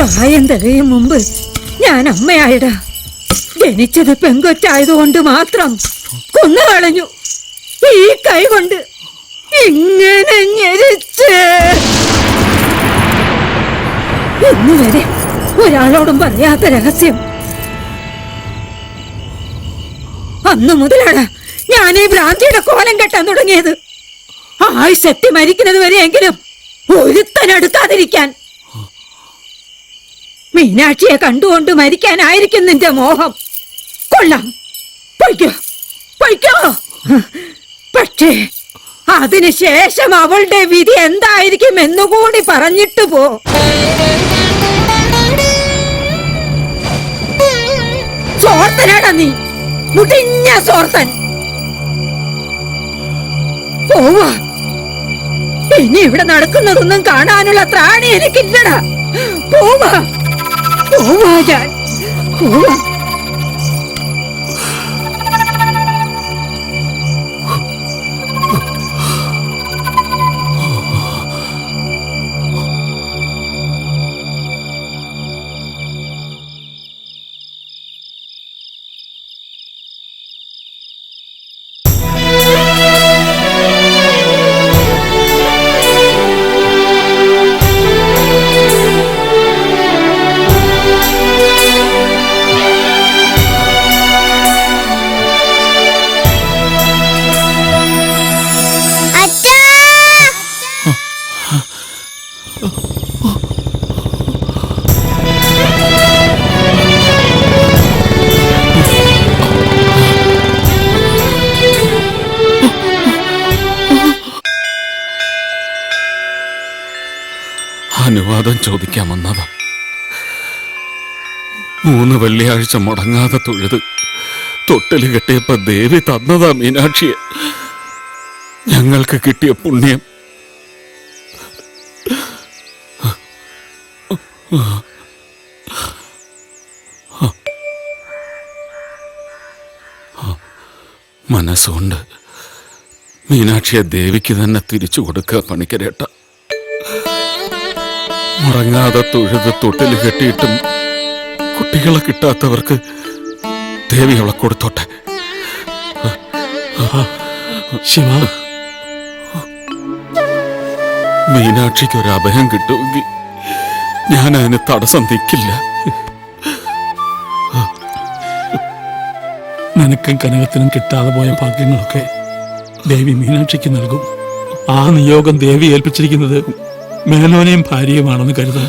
പ്രായം തികയും മുമ്പ് ഞാൻ അമ്മയായിടാ. ജനിച്ചത് പെങ്കൊച്ചായതുകൊണ്ട് മാത്രം കൊന്നുകളഞ്ഞു. ഈ കൈ കൊണ്ട് ഇങ്ങനെ ഞെരിച്ച് ഇന്നുവരെ ഒരാളോടും പറയാത്ത രഹസ്യം അന്നു മുതലാണ് ഞാൻ ഈ ഭ്രാന്തിയുടെ കോലം കെട്ടാൻ തുടങ്ങിയത്. ആയുസെത്തി മരിക്കുന്നത് വരെയെങ്കിലും ഒരുത്തനെടുക്കാതിരിക്കാൻ. മീനാക്ഷിയെ കണ്ടുകൊണ്ട് മരിക്കാനായിരിക്കും നിന്റെ മോഹം. കൊള്ളാം, പൊയ്ക്കോ പൊയ്ക്കോ. പക്ഷേ അതിനുശേഷം അവളുടെ വിധി എന്തായിരിക്കും എന്നുകൂടി പറഞ്ഞിട്ട് പോ. സോർത്തനാടാ നീ, മുടിഞ്ഞ സോർത്തൻ. പോവാ. ഇനി ഇവിടെ നടക്കുന്നതൊന്നും കാണാനുള്ള ത്രാണി എനിക്കില്ലടാ. പോവാ പോവാ, ഞാൻ പോവാ. അനുവാദം ചോദിക്കാൻ വന്നതാ. 3 വെള്ളിയാഴ്ച മുടങ്ങാതെ തൊഴുത് തൊട്ടില് കെട്ടിയപ്പോ ദേവി തന്നതാ മീനാക്ഷിയെ. ഞങ്ങൾക്ക് കിട്ടിയ പുണ്യം. മനസ്സുകൊണ്ട് മീനാക്ഷിയെ ദേവിക്ക് തന്നെ തിരിച്ചു കൊടുക്കുക പണിക്കരേട്ട. മുടങ്ങാതെ തൊഴുത് തൊട്ടിൽ കെട്ടിയിട്ടും കുട്ടികളെ കിട്ടാത്തവർക്ക് ദേവി അവളെ കൊടുത്തോട്ടെ. ശിവ, മീനാക്ഷിക്ക് ഒരു അഭയം കിട്ടുമെങ്കിൽ ഞാൻ അതിന് തടസ്സം നിൽക്കില്ല. നിനക്കും കനകത്തിനും കിട്ടാതെ പോയ ഭാഗ്യങ്ങളൊക്കെ ദേവി മീനാക്ഷിക്ക് നൽകും. ആ നിയോഗം ദേവി ഏൽപ്പിച്ചിരിക്കുന്നത് മേനോനെയും ഭാര്യയുമാണെന്ന് കരുതാം.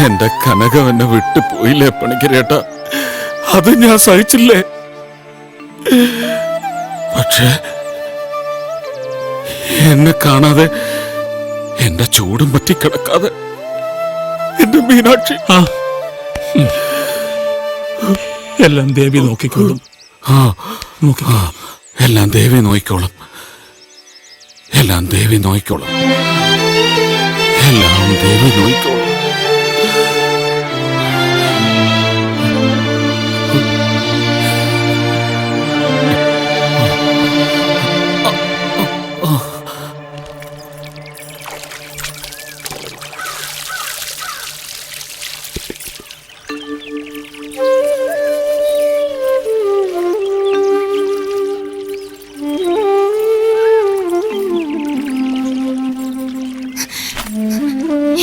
എന്റെ കനകം എന്നെ വിട്ടു പോയില്ലേ പണിക്കരേട്ട, അത് ഞാൻ സഹിച്ചില്ലേ. പക്ഷേ എന്നെ കാണാതെ, എന്റെ ചൂടും പറ്റി കിടക്കാതെ എന്റെ മീനാക്ഷി എല്ലാം ദേവി നോക്കിക്കോളും. എല്ലാം ദേവി നോക്കിക്കോളും. എല്ലാം ദേവി നോക്കിക്കോളും. എല്ലാം ദേവി നോക്കിക്കോളും.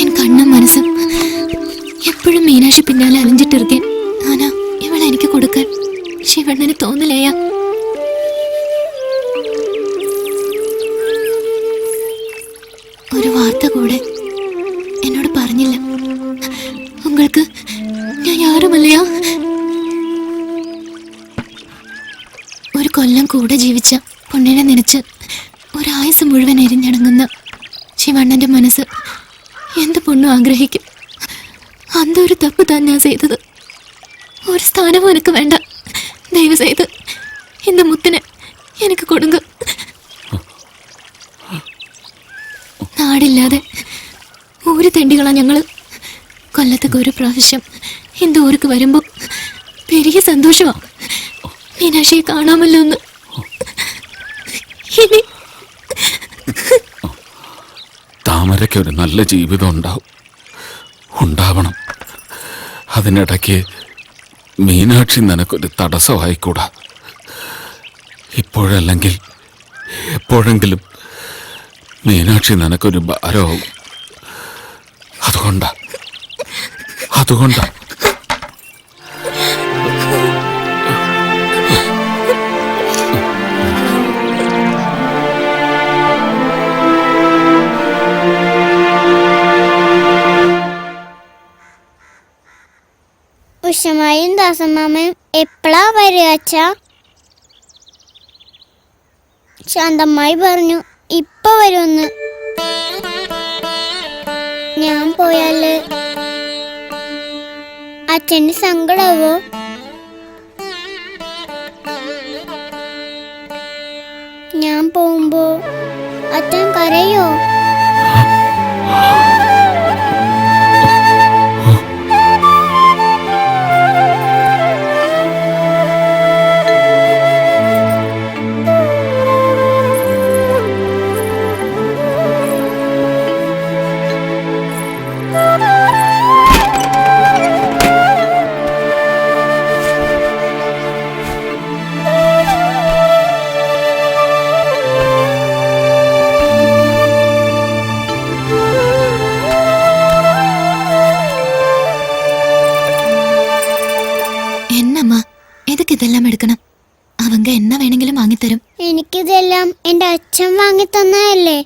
என் கண்ணும் மனசும் എപ്പോഴും മീനാക്ഷി പിന്നാലെ അലഞ്ഞിട്ടിരിക്കാൻ ആനാ ഇവളെ എനിക്ക് കൊടുക്കാൻ ശിവണ്ണന് തോന്നില്ലയാ. ഒരു വാർത്ത കൂടെ എന്നോട് പറഞ്ഞില്ല. ഉങ്ങൾക്ക് ഞാൻ യാരുമല്ലയാ. ഒരു കൊല്ലം കൂടെ ജീവിച്ച പൊണ്ണിനെ നനച്ച് ഒരായുസ് മുഴുവൻ എരിഞ്ഞടങ്ങുന്ന ശിവണ്ണന്റെ മനസ്സ് എന്ത് പൊണ്ണും ആഗ്രഹിക്കും. അന്തൊരു തപ്പ് താൻ ഞാൻ ചെയ്തത്. ഒരു സ്ഥാനവും എനിക്ക് വേണ്ട. ദയവ് ചെയ്ത് இந்த മുത്തിനെ എനിക്ക് കൊടുങ്ക. നാടില്ലാതെ ഊര് തെണ്ടികളാ ഞങ്ങള്. കൊല്ലത്തൊക്കെ ഒരു പ്രാവശ്യം இந்த ഊർക്ക് വരുമ്പോ പെരിയ സന്തോഷമാ. മീനാക്ഷിയെ കാണാമല്ലോ ഒന്ന്. ഇനി താമരയ്ക്ക് ഒരു നല്ല ജീവിതം ഉണ്ടാവണം. അതിനിടയ്ക്ക് മീനാക്ഷി നിനക്കൊരു തടസ്സമായിക്കൂടാ. ഇപ്പോഴല്ലെങ്കിൽ എപ്പോഴെങ്കിലും മീനാക്ഷി നിനക്കൊരു ഭാരമാവും. അതുകൊണ്ടാ ഉഷമായും ദാസമാമയും എപ്പോഴാ വരിക അച്ഛാ? ശാന്തമ്മായി പറഞ്ഞു ഇപ്പൊ വരുമെന്ന്. ഞാൻ പോയാല് അച്ഛന് സങ്കടാവോ? ഞാൻ പോകുമ്പോ അച്ഛൻ കരയോ? ഇതെല്ലാം എടുക്കണം. അവങ്ക എന്നാ വേണമെങ്കിലും വാങ്ങിത്തരും. എനിക്കിതെല്ലാം എന്റെ അച്ഛൻ വാങ്ങി തന്നതല്ലേ?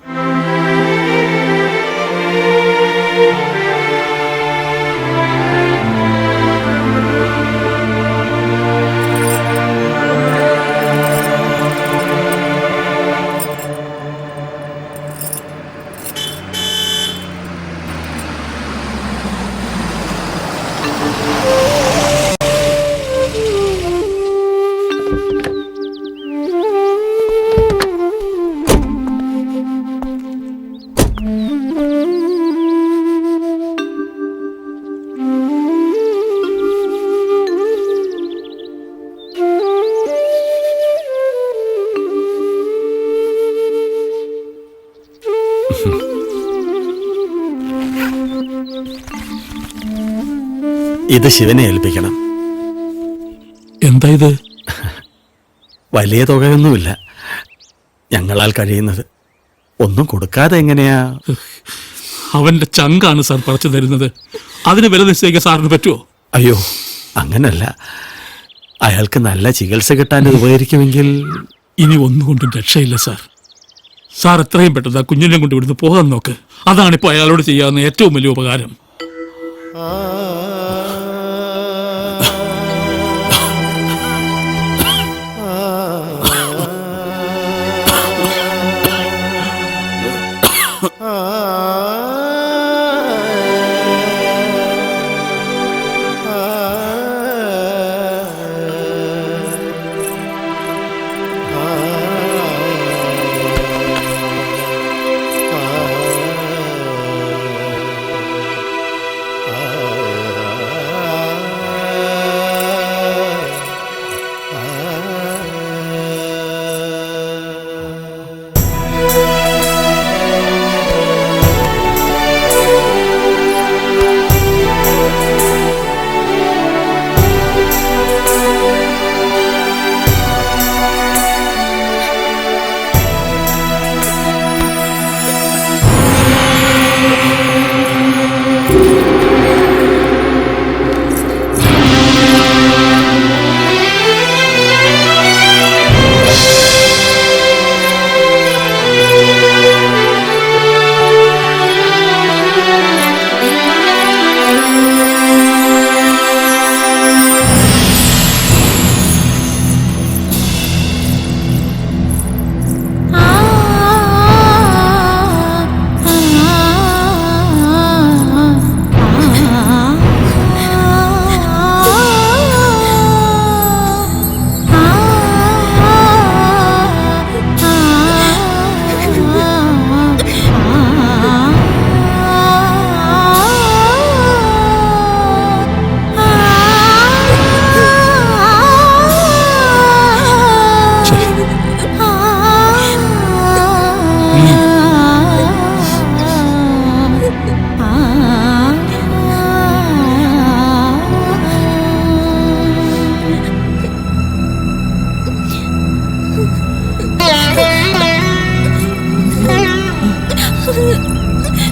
ഇത് ശിവനെ ഏൽപ്പിക്കണം. എന്താ ഇത്? വലിയ തുകയൊന്നുമില്ല, ഞങ്ങളാൽ കഴിയുന്നത്. ഒന്നും കൊടുക്കാതെ എങ്ങനെയാ? അവന്റെ ചങ്കാണ് സാർ പറിച്ചു തരുന്നത്. അതിന് വില നിശ്ചയിക്കാൻ സാറിന് പറ്റുമോ? അയ്യോ, അങ്ങനല്ല. അയാൾക്ക് നല്ല ചികിത്സ കിട്ടാൻ ഉപകരിക്കുമെങ്കിൽ. ഇനി ഒന്നുകൊണ്ടും രക്ഷയില്ല സാർ. സാർ എത്രയും പെട്ടെന്ന് ആ കുഞ്ഞിനെ കൊണ്ട് ഇവിടുന്ന് പോകാൻ നോക്ക്. അതാണിപ്പോൾ അയാളോട് ചെയ്യാവുന്ന ഏറ്റവും വലിയ ഉപകാരം.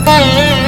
വാ മോളെ.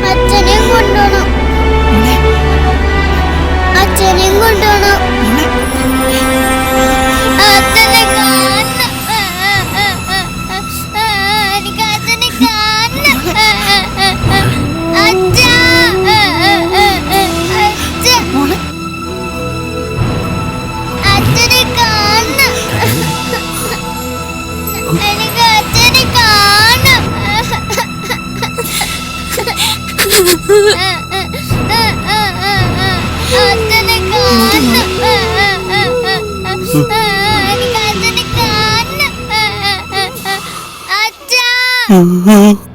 അച്ഛനെയും കൊണ്ടുപോണം. അച്ഛനെയും കൊണ്ടുപോണം. അച്ഛനെ കാണണം. എനിക്ക് അച്ഛനെ കാണണം. അച്ഛാ. അച്ഛനെ കാണണം. എനിക്ക് അച്ഛനെ കാണണം. അച്ഛനെ കാണണം. എനിക്ക് അച്ഛനെ കാണണം. അച്ഛാ.